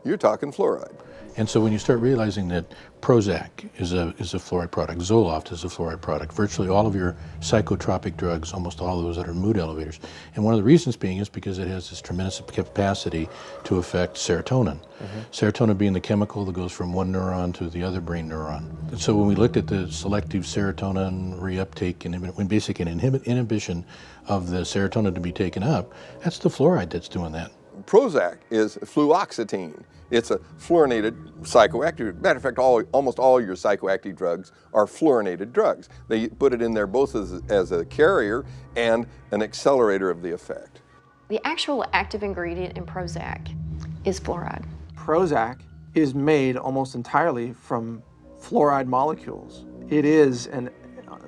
S3: you're talking fluoride.
S25: And so when you start realizing that Prozac is a fluoride product, Zoloft is a fluoride product, virtually all of your psychotropic drugs, almost all of those that are mood elevators. And one of the reasons being is because it has this tremendous capacity to affect serotonin. Serotonin being the chemical that goes from one neuron to the other brain neuron. And so when we looked at the selective serotonin reuptake and when basically an inhibition of the serotonin to be taken up, that's the fluoride that's doing that.
S3: Prozac is fluoxetine. It's a fluorinated psychoactive. Matter of fact, almost all your psychoactive drugs are fluorinated drugs. They put it in there both as a carrier and an accelerator of the effect.
S12: The actual active ingredient in Prozac is fluoride.
S17: Prozac is made almost entirely from fluoride molecules. It is, and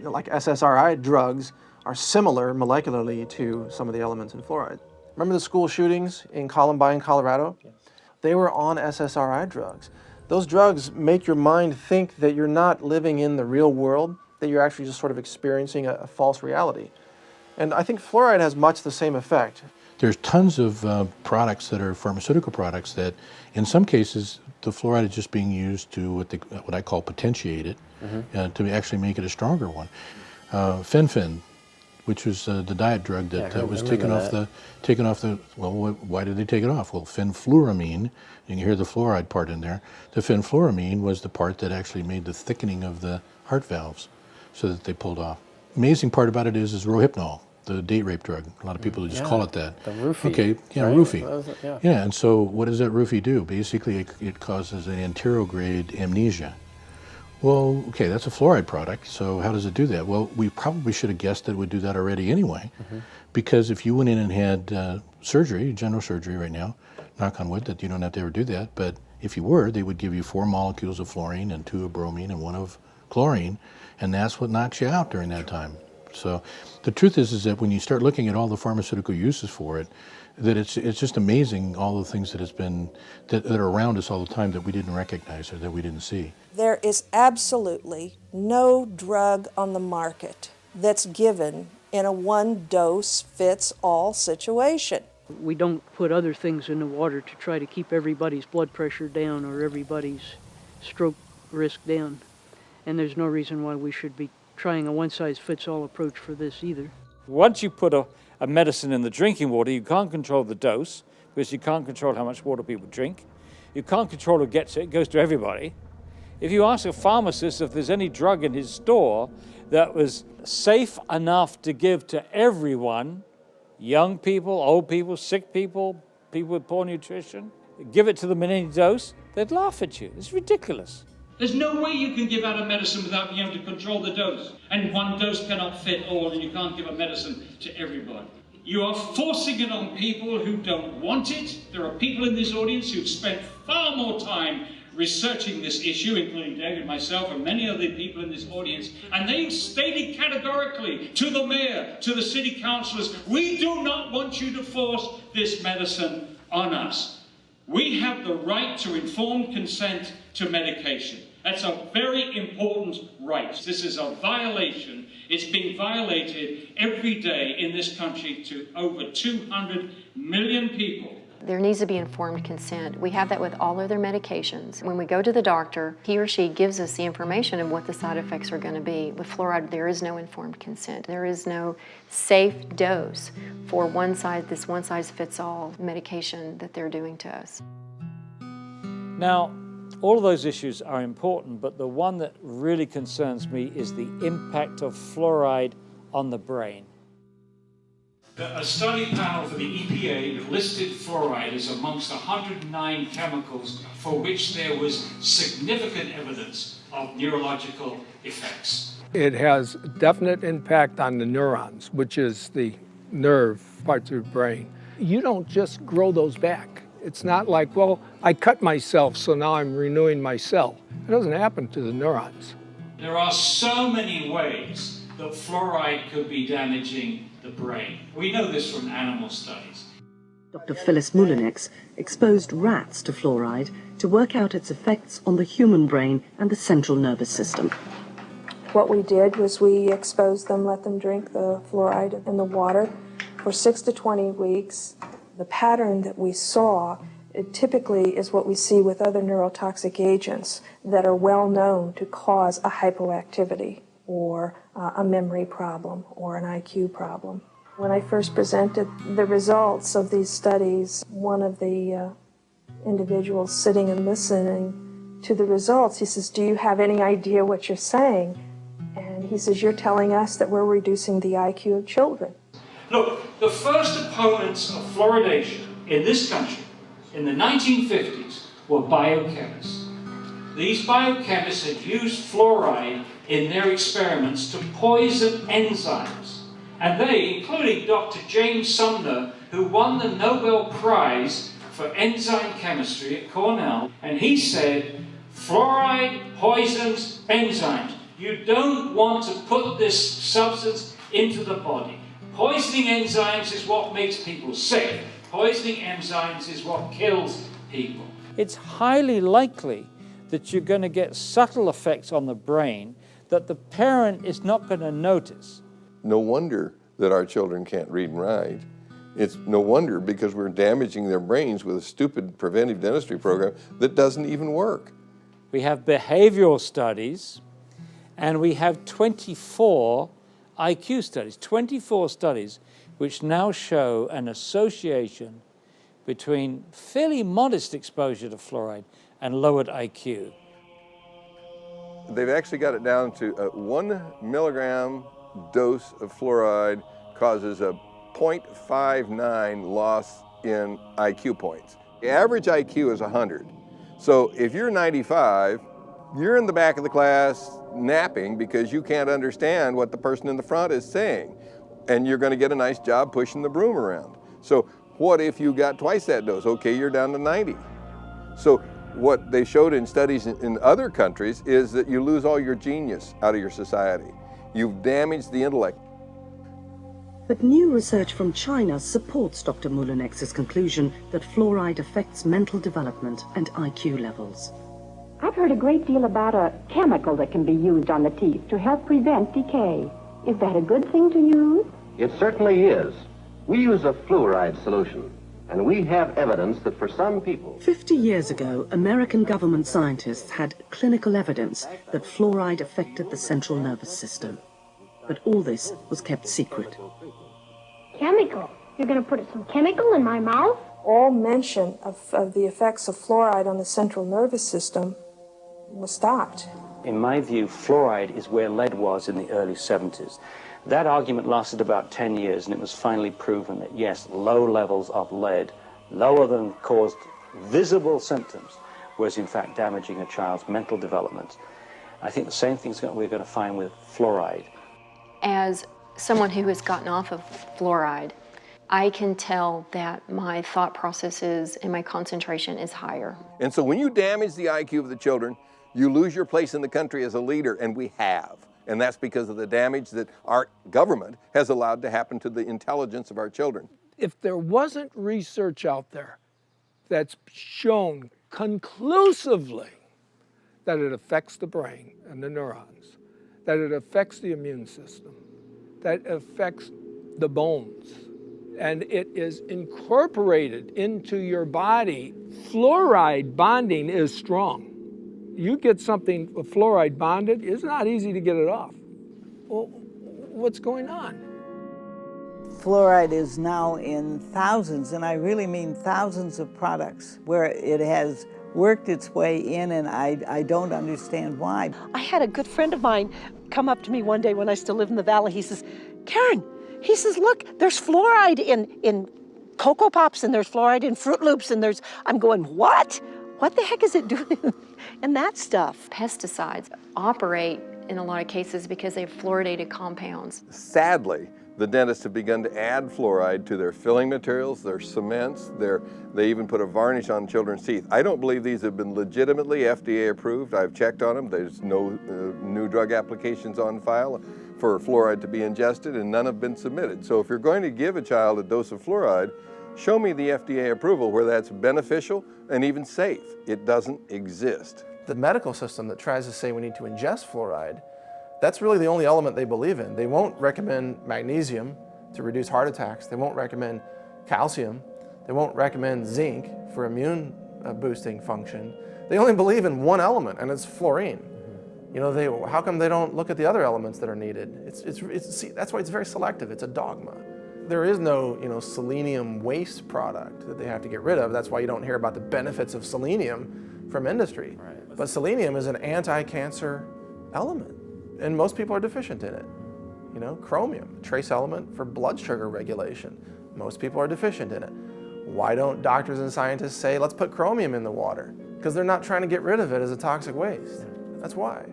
S17: like SSRI drugs, are similar molecularly to some of the elements in fluoride. Remember the school shootings in Columbine, Colorado? Yes. They were on SSRI drugs. Those drugs make your mind think that you're not living in the real world, that you're actually just sort of experiencing a false reality. And I think fluoride has much the same effect.
S25: There's tons of products that are pharmaceutical products that, in some cases, the fluoride is just being used to what I call potentiate it, to actually make it a stronger one. Fen-Phen, which was the diet drug that was taken off the, well, why did they take it off? Well, fenfluramine, you can hear the fluoride part in there. The fenfluramine was the part that actually made the thickening of the heart valves so that they pulled off. Amazing part about it is Rohypnol, the date rape drug. A lot of people just call it that.
S18: The roofie.
S25: Okay, yeah,
S18: right?
S25: Roofie. Yeah, and so what does that roofie do? Basically, it causes an anterograde amnesia. Well, okay, that's a fluoride product, so how does it do that? Well, we probably should have guessed that it would do that already anyway, because if you went in and had surgery, general surgery right now, knock on wood that you don't have to ever do that, but if you were, they would give you 4 molecules of fluorine and 2 of bromine and 1 of chlorine, and that's what knocks you out during that time. So the truth is that when you start looking at all the pharmaceutical uses for it, that it's just amazing all the things that are around us all the time that we didn't recognize or that we didn't see.
S26: There is absolutely no drug on the market that's given in a one-dose-fits-all situation.
S27: We don't put other things in the water to try to keep everybody's blood pressure down or everybody's stroke risk down. And there's no reason why we should be trying a one-size-fits-all approach for this either.
S16: Once you put a medicine in the drinking water, you can't control the dose because you can't control how much water people drink. You can't control who gets it. It goes to everybody. If you ask a pharmacist if there's any drug in his store that was safe enough to give to everyone, young people, old people, sick people, people with poor nutrition, give it to them in any dose, they'd laugh at you. It's ridiculous.
S28: There's no way you can give out a medicine without being able to control the dose. And one dose cannot fit all, and you can't give a medicine to everybody. You are forcing it on people who don't want it. There are people in this audience who've spent far more time researching this issue, including David, myself, and many other people in this audience, and they've stated categorically to the mayor, to the city councillors, we do not want you to force this medicine on us. We have the right to informed consent to medication. That's a very important right. This is a violation. It's being violated every day in this country to over 200 million people.
S12: There needs to be informed consent. We have that with all other medications. When we go to the doctor, he or she gives us the information of what the side effects are going to be. With fluoride, there is no informed consent. There is no safe dose for this one-size-fits-all medication that they're doing to us.
S16: Now, all of those issues are important, but the one that really concerns me is the impact of fluoride on the brain.
S28: A study panel for the EPA listed fluoride as amongst 109 chemicals for which there was significant evidence of neurological effects.
S2: It has definite impact on the neurons, which is the nerve parts of the brain. You don't just grow those back. It's not like, well, I cut myself, so now I'm renewing my cell. It doesn't happen to the neurons.
S28: There are so many ways that fluoride could be damaging the brain. We know this from animal studies.
S8: Dr. Phyllis Moulinex exposed rats to fluoride to work out its effects on the human brain and the central nervous system.
S26: What we did was we exposed them, let them drink the fluoride in the water for 6 to 20 weeks. The pattern that we saw, it typically is what we see with other neurotoxic agents that are well known to cause a hypoactivity or a memory problem or an IQ problem. When I first presented the results of these studies, one of the individuals sitting and listening to the results, he says, "Do you have any idea what you're saying?" And he says, "You're telling us that we're reducing the IQ of children."
S28: Look, the first opponents of fluoridation in this country in the 1950s were biochemists. These biochemists had used fluoride in their experiments to poison enzymes. And they, including Dr. James Sumner, who won the Nobel Prize for enzyme chemistry at Cornell, and he said, fluoride poisons enzymes. You don't want to put this substance into the body. Poisoning enzymes is what makes people sick. Poisoning enzymes is what kills people.
S16: It's highly likely that you're going to get subtle effects on the brain that the parent is not going to notice.
S15: No wonder that our children can't read and write. It's no wonder because we're damaging their brains with a stupid preventive dentistry program that doesn't even work.
S16: We have behavioral studies, and we have 24 IQ studies, 24 studies which now show an association between fairly modest exposure to fluoride and lowered IQ.
S15: They've actually got it down to a 1 milligram dose of fluoride causes a 0.59 loss in IQ points. The average IQ is 100. So if you're 95, you're in the back of the class napping because you can't understand what the person in the front is saying. And you're going to get a nice job pushing the broom around. So what if you got twice that dose? Okay, you're down to 90. So what they showed in studies in other countries is that you lose all your genius out of your society. You've damaged the intellect.
S8: But new research from China supports Dr. Moulinex's conclusion that fluoride affects mental development and IQ levels.
S11: I've heard a great deal about a chemical that can be used on the teeth to help prevent decay. Is that a good thing to use?
S14: It certainly is. We use a fluoride solution, and we have evidence that for some people...
S8: 50 years ago, American government scientists had clinical evidence that fluoride affected the central nervous system. But all this was kept secret.
S11: Chemical? You're going to put some chemical in my mouth?
S26: All mention of the effects of fluoride on the central nervous system was stopped.
S19: In my view, fluoride is where lead was in the early 70s. That argument lasted about 10 years, and it was finally proven that, yes, low levels of lead, lower than caused visible symptoms, was in fact damaging a child's mental development. I think the same thing's we're going to find with fluoride.
S12: As someone who has gotten off of fluoride, I can tell that my thought processes and my concentration is higher.
S15: And so when you damage the IQ of the children, you lose your place in the country as a leader, and we have. And that's because of the damage that our government has allowed to happen to the intelligence of our children.
S2: If there wasn't research out there that's shown conclusively that it affects the brain and the neurons, that it affects the immune system, that it affects the bones, and it is incorporated into your body, fluoride bonding is strong. You get something fluoride bonded, it's not easy to get it off. Well, what's going on?
S1: Fluoride is now in thousands, and I really mean thousands of products where it has worked its way in, and I don't understand why.
S4: I had a good friend of mine come up to me one day when I still lived in the Valley. He says, Karen, he says, look, there's fluoride in Cocoa Pops, and there's fluoride in Fruit Loops, and there's, I'm going, what? What the heck is it doing in that stuff?
S12: Pesticides operate in a lot of cases because they have fluoridated compounds.
S15: Sadly, the dentists have begun to add fluoride to their filling materials, their cements, they even put a varnish on children's teeth. I don't believe these have been legitimately FDA approved. I've checked on them. There's no new drug applications on file for fluoride to be ingested, and none have been submitted. So if you're going to give a child a dose of fluoride, show me the FDA approval where that's beneficial and even safe. It doesn't exist.
S17: The medical system that tries to say we need to ingest fluoride, that's really the only element they believe in. They won't recommend magnesium to reduce heart attacks. They won't recommend calcium. They won't recommend zinc for immune boosting function. They only believe in one element, and it's fluorine. You know, how come they don't look at the other elements that are needed? See, that's why it's very selective. It's a dogma. There is no, selenium waste product that they have to get rid of. That's why you don't hear about the benefits of selenium from industry. Right. But selenium is an anti-cancer element, and most people are deficient in it. Chromium, trace element for blood sugar regulation. Most people are deficient in it. Why don't doctors and scientists say, let's put chromium in the water? Because they're not trying to get rid of it as a toxic waste. That's why.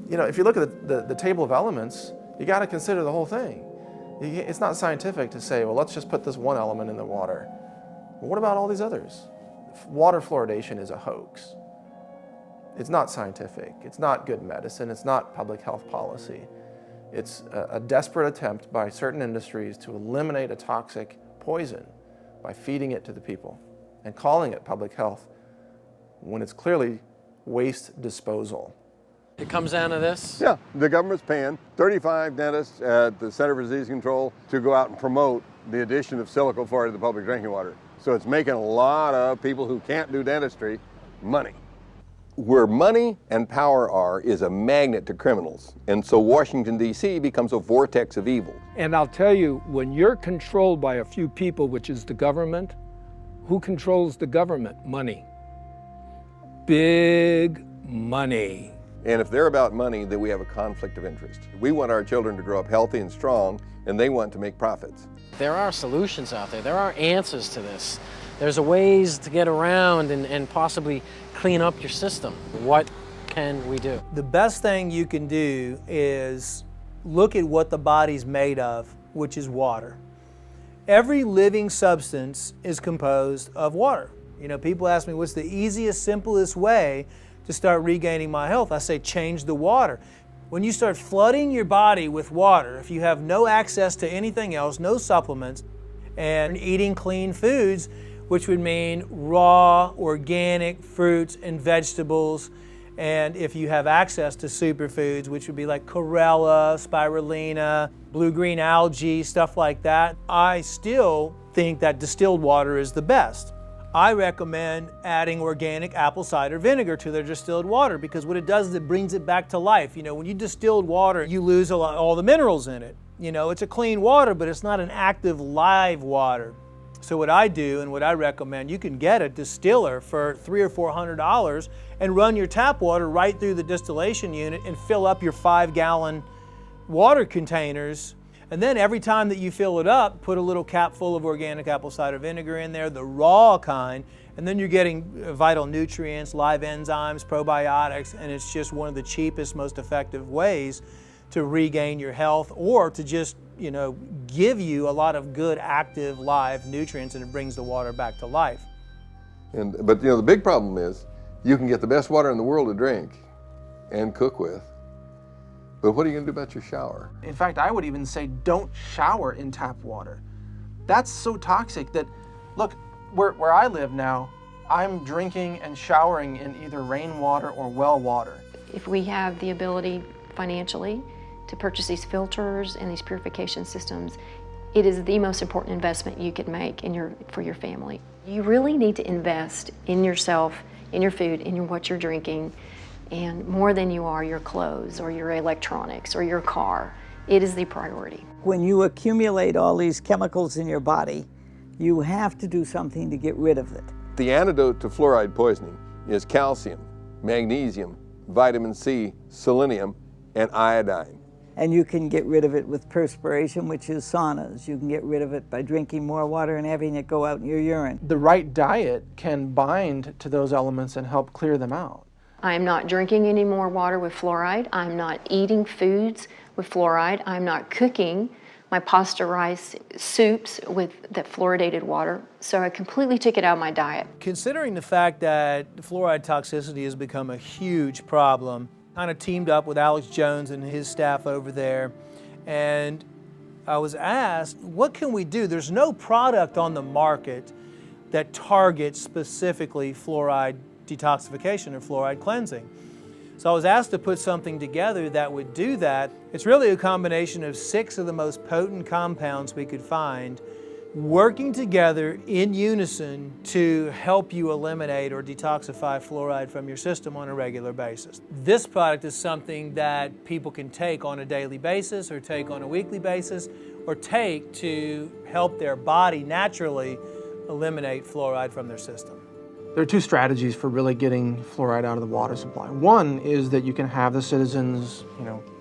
S17: If you look at the table of elements, you got to consider the whole thing. It's not scientific to say, well, let's just put this one element in the water. Well, what about all these others? Water fluoridation is a hoax. It's not scientific. It's not good medicine. It's not public health policy. It's a desperate attempt by certain industries to eliminate a toxic poison by feeding it to the people and calling it public health when it's clearly waste disposal.
S18: It comes down to this?
S3: Yeah, the government's paying 35 dentists at the Center for Disease Control to go out and promote the addition of silicone fluoride to the public drinking water. So it's making a lot of people who can't do dentistry money.
S15: Where money and power are is a magnet to criminals. And so Washington, D.C. becomes a vortex of evil.
S2: And I'll tell you, when you're controlled by a few people, which is the government, who controls the government? Money. Big money.
S15: And if they're about money, then we have a conflict of interest. We want our children to grow up healthy and strong, and they want to make profits.
S18: There are solutions out there. There are answers to this. There's ways to get around and possibly clean up your system. What can we do?
S5: The best thing you can do is look at what the body's made of, which is water. Every living substance is composed of water. People ask me, what's the easiest, simplest way to start regaining my health? I say, change the water. When you start flooding your body with water, if you have no access to anything else, no supplements, and eating clean foods, which would mean raw, organic fruits and vegetables, and if you have access to superfoods, which would be like chlorella, spirulina, blue-green algae, stuff like that, I still think that distilled water is the best. I recommend adding organic apple cider vinegar to their distilled water because what it does is it brings it back to life. When you distilled water, you lose all the minerals in it. It's a clean water, but it's not an active live water. So what I do and what I recommend, you can get a distiller for $300 or $400 and run your tap water right through the distillation unit and fill up your 5-gallon water containers. And then every time that you fill it up, put a little cap full of organic apple cider vinegar in there, the raw kind, and then you're getting vital nutrients, live enzymes, probiotics, and it's just one of the cheapest, most effective ways to regain your health or to just, give you a lot of good, active, live nutrients, and it brings the water back to life.
S15: But the big problem is you can get the best water in the world to drink and cook with, but what are you going to do about your shower?
S17: In fact, I would even say don't shower in tap water. That's so toxic that, look, where I live now, I'm drinking and showering in either rainwater or well water.
S12: If we have the ability financially to purchase these filters and these purification systems, it is the most important investment you could make for your family. You really need to invest in yourself, in your food, in what you're drinking, and more than you are your clothes or your electronics or your car. It is the priority.
S1: When you accumulate all these chemicals in your body, you have to do something to get rid of it.
S15: The antidote to fluoride poisoning is calcium, magnesium, vitamin C, selenium, and iodine.
S1: And you can get rid of it with perspiration, which is saunas. You can get rid of it by drinking more water and having it go out in your urine.
S17: The right diet can bind to those elements and help clear them out.
S12: I'm not drinking any more water with fluoride. I'm not eating foods with fluoride. I'm not cooking my pasta rice soups with that fluoridated water. So I completely took it out of my diet.
S5: Considering the fact that fluoride toxicity has become a huge problem, kind of teamed up with Alex Jones and his staff over there, and I was asked, what can we do? There's no product on the market that targets specifically fluoride detoxification or fluoride cleansing. So I was asked to put something together that would do that. It's really a combination of 6 of the most potent compounds we could find working together in unison to help you eliminate or detoxify fluoride from your system on a regular basis. This product is something that people can take on a daily basis or take on a weekly basis or take to help their body naturally eliminate fluoride from their system.
S17: There are 2 strategies for really getting fluoride out of the water supply. One is that you can have the citizens,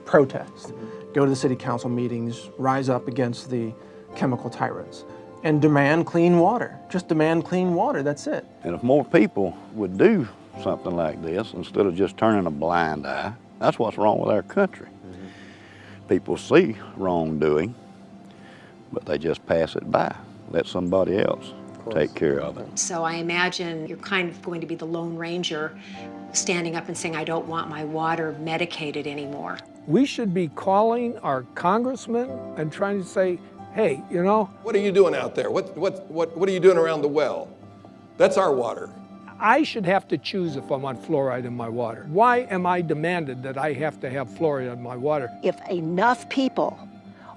S17: protest, go to the city council meetings, rise up against the chemical tyrants, and demand clean water. Just demand clean water, that's it.
S6: And if more people would do something like this, instead of just turning a blind eye, that's what's wrong with our country. People see wrongdoing, but they just pass it by, let somebody else take care of it.
S7: So I imagine you're kind of going to be the Lone Ranger standing up and saying, I don't want my water medicated anymore.
S2: We should be calling our congressmen and trying to say, hey,
S15: What are you doing out there? What are you doing around the well? That's our water.
S2: I should have to choose if I want fluoride in my water. Why am I demanded that I have to have fluoride in my water?
S4: If enough people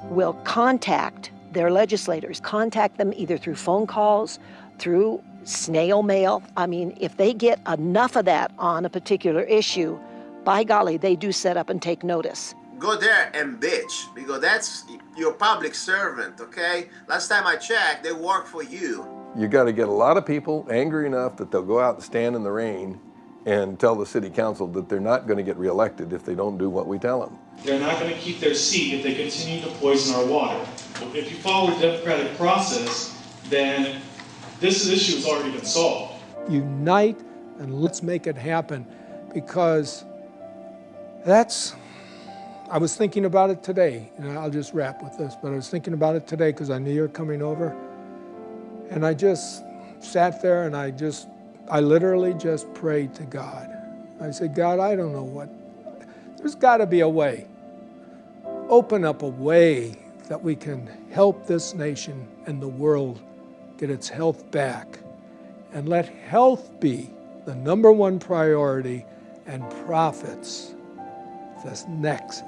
S4: will contact their legislators, contact them either through phone calls, through snail mail. I mean, if they get enough of that on a particular issue, by golly, they do set up and take notice.
S10: Go there and bitch, because that's your public servant, okay? Last time I checked, they work for you.
S15: You got to get a lot of people angry enough that they'll go out and stand in the rain and tell the city council that they're not going to get reelected if they don't do what we tell them.
S13: They're not going to keep their seat if they continue to poison our water. If you follow the democratic process, then this issue has already been solved.
S2: Unite and let's make it happen, because I was thinking about it today, and I'll just wrap with this, but I was thinking about it today because I knew you were coming over, and I just sat there and I literally just prayed to God. I said, God, I don't know there's got to be a way. Open up a way that we can help this nation and the world get its health back. And let health be the #1 priority, and profits that's next.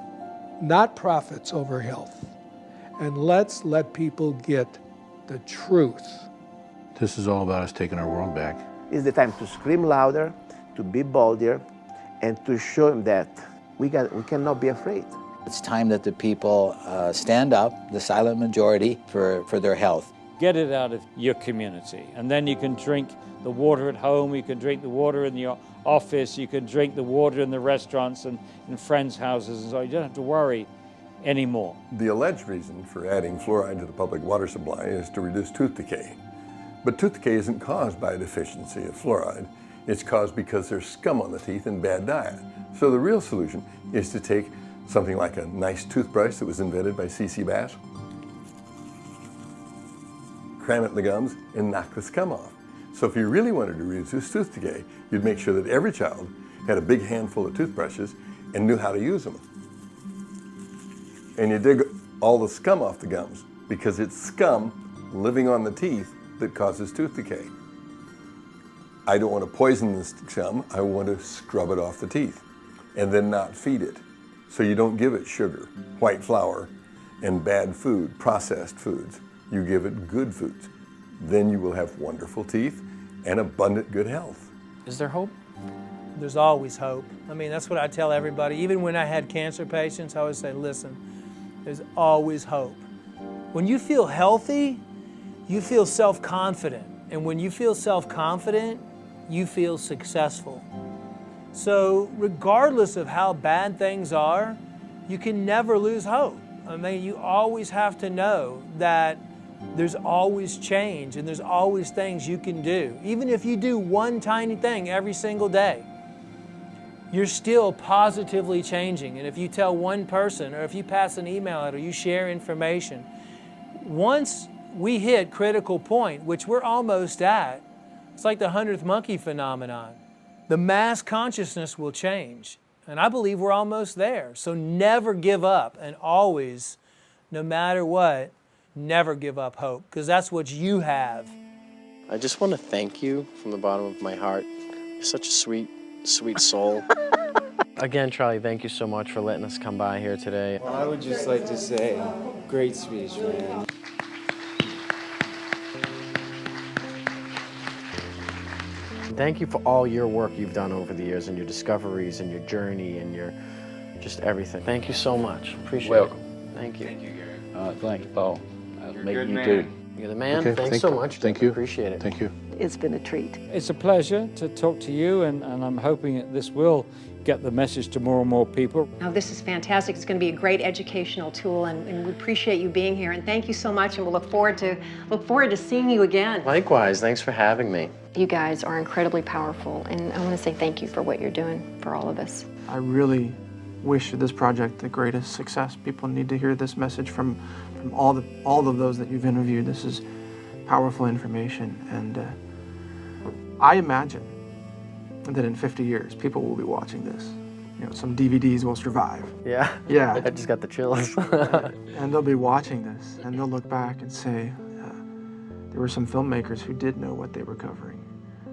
S2: Not profits over health. And let's let people get the truth.
S25: This is all about us taking our world back.
S20: It's the time to scream louder, to be bolder, and to show them that we cannot be afraid.
S21: It's time that the people stand up, the silent majority, for their health.
S16: Get it out of your community, and then you can drink the water at home, you can drink the water in your office, you can drink the water in the restaurants and in friends' houses, and so you don't have to worry anymore.
S15: The alleged reason for adding fluoride to the public water supply is to reduce tooth decay. But tooth decay isn't caused by a deficiency of fluoride. It's caused because there's scum on the teeth and bad diet. So the real solution is to take something like a nice toothbrush that was invented by C.C. Bass, cram it in the gums, and knock the scum off. So if you really wanted to reduce tooth decay, you'd make sure that every child had a big handful of toothbrushes and knew how to use them. And you dig all the scum off the gums, because it's scum living on the teeth that causes tooth decay. I don't want to poison the scum, I want to scrub it off the teeth and then not feed it. So you don't give it sugar, white flour, and bad food, processed foods. You give it good foods. Then you will have wonderful teeth and abundant good health.
S18: Is there hope?
S5: There's always hope. I mean, that's what I tell everybody. Even when I had cancer patients, I always say, listen, there's always hope. When you feel healthy, you feel self-confident. And when you feel self-confident, you feel successful. So regardless of how bad things are, you can never lose hope. I mean, you always have to know that there's always change and there's always things you can do. Even if you do one tiny thing every single day, you're still positively changing. And if you tell one person, or if you pass an email out, or you share information, once we hit critical point, which we're almost at, it's like the 100th monkey phenomenon. The mass consciousness will change. And I believe we're almost there. So never give up, and always, no matter what, never give up hope, because that's what you have.
S18: I just want to thank you from the bottom of my heart. You're such a sweet, sweet soul. Again, Charlie, thank you so much for letting us come by here today.
S8: Well, I would just like to say, great speech, man.
S18: Thank you for all your work you've done over the years, and your discoveries, and your journey, and your just everything. Thank you so much. Appreciate
S6: Welcome.
S18: it. Thank you.
S6: Thank you, Gary. Thanks, Paul.
S8: Good
S6: you
S8: man.
S6: too.
S18: You're the man.
S25: Okay,
S18: Thanks so much.
S25: Thank you.
S18: Appreciate it.
S25: Thank you.
S4: It's been a treat.
S16: It's a pleasure to talk to you, and I'm hoping that this will get the message to more and more people.
S7: Now, this is fantastic. It's going to be a great educational tool, and we appreciate you being here. And thank you so much, and we'll look forward to seeing you again.
S18: Likewise. Thanks for having me.
S12: You guys are incredibly powerful, and I want to say thank you for what you're doing for all of us.
S17: I really wish this project the greatest success. People need to hear this message from all of those that you've interviewed. This is powerful information, and I imagine that in 50 years, people will be watching this. You know, some DVDs will survive.
S18: Yeah.
S17: Yeah.
S18: I just got the chills.
S17: And they'll be watching this, and they'll look back and say, there were some filmmakers who did know what they were covering,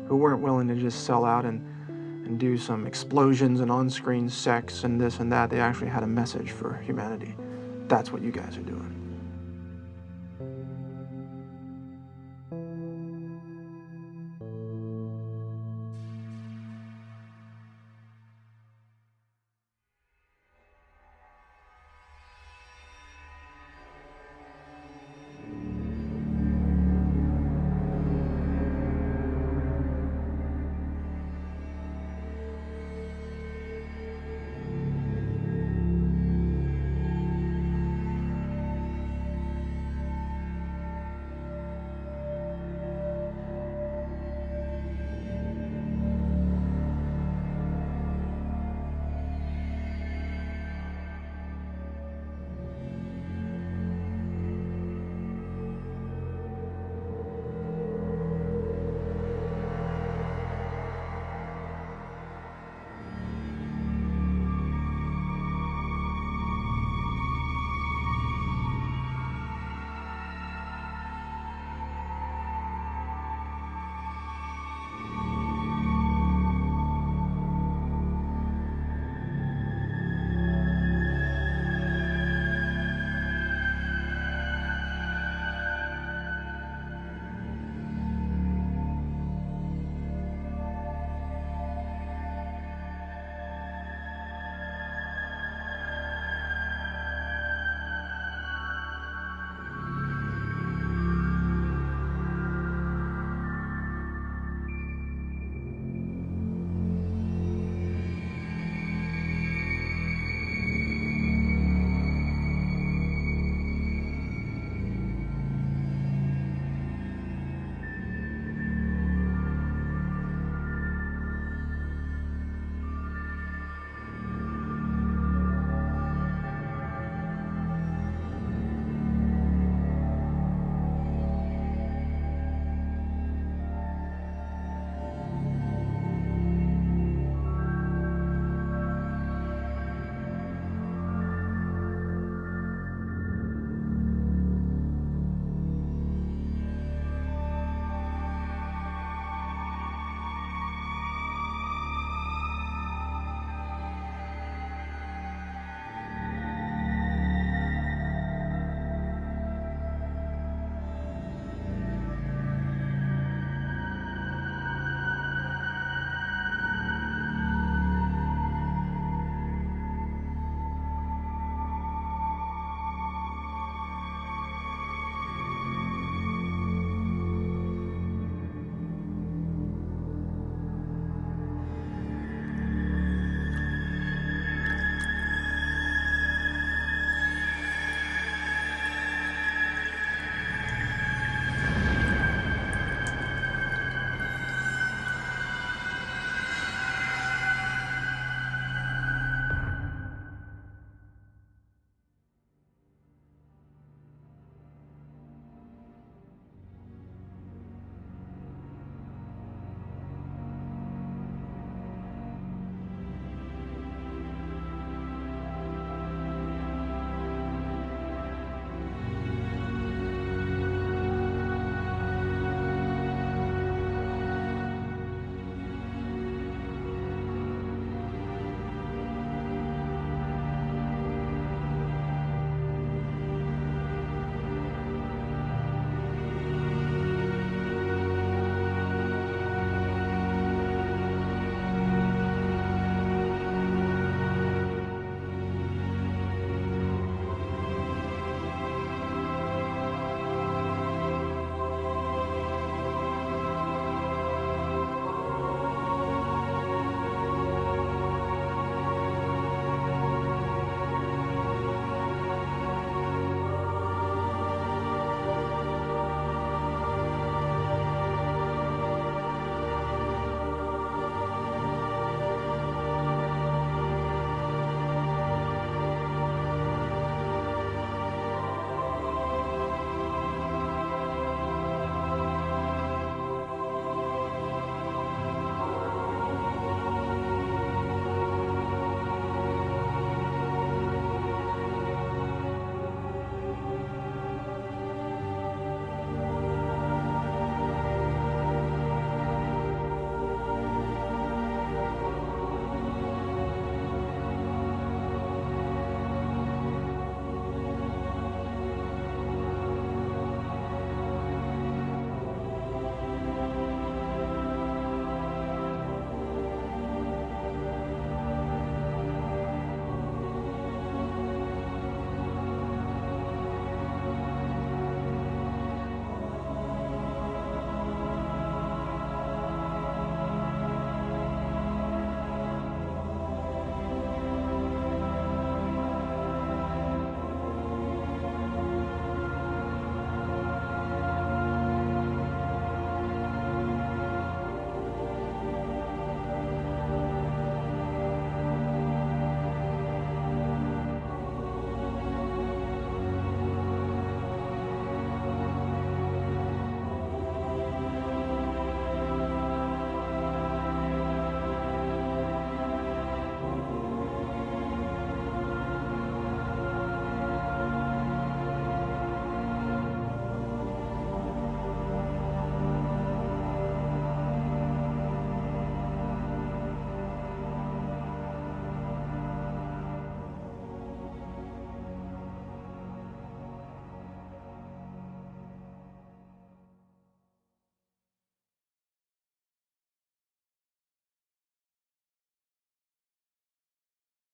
S17: who weren't willing to just sell out and do some explosions and on-screen sex and this and that. They actually had a message for humanity. That's what you guys are doing.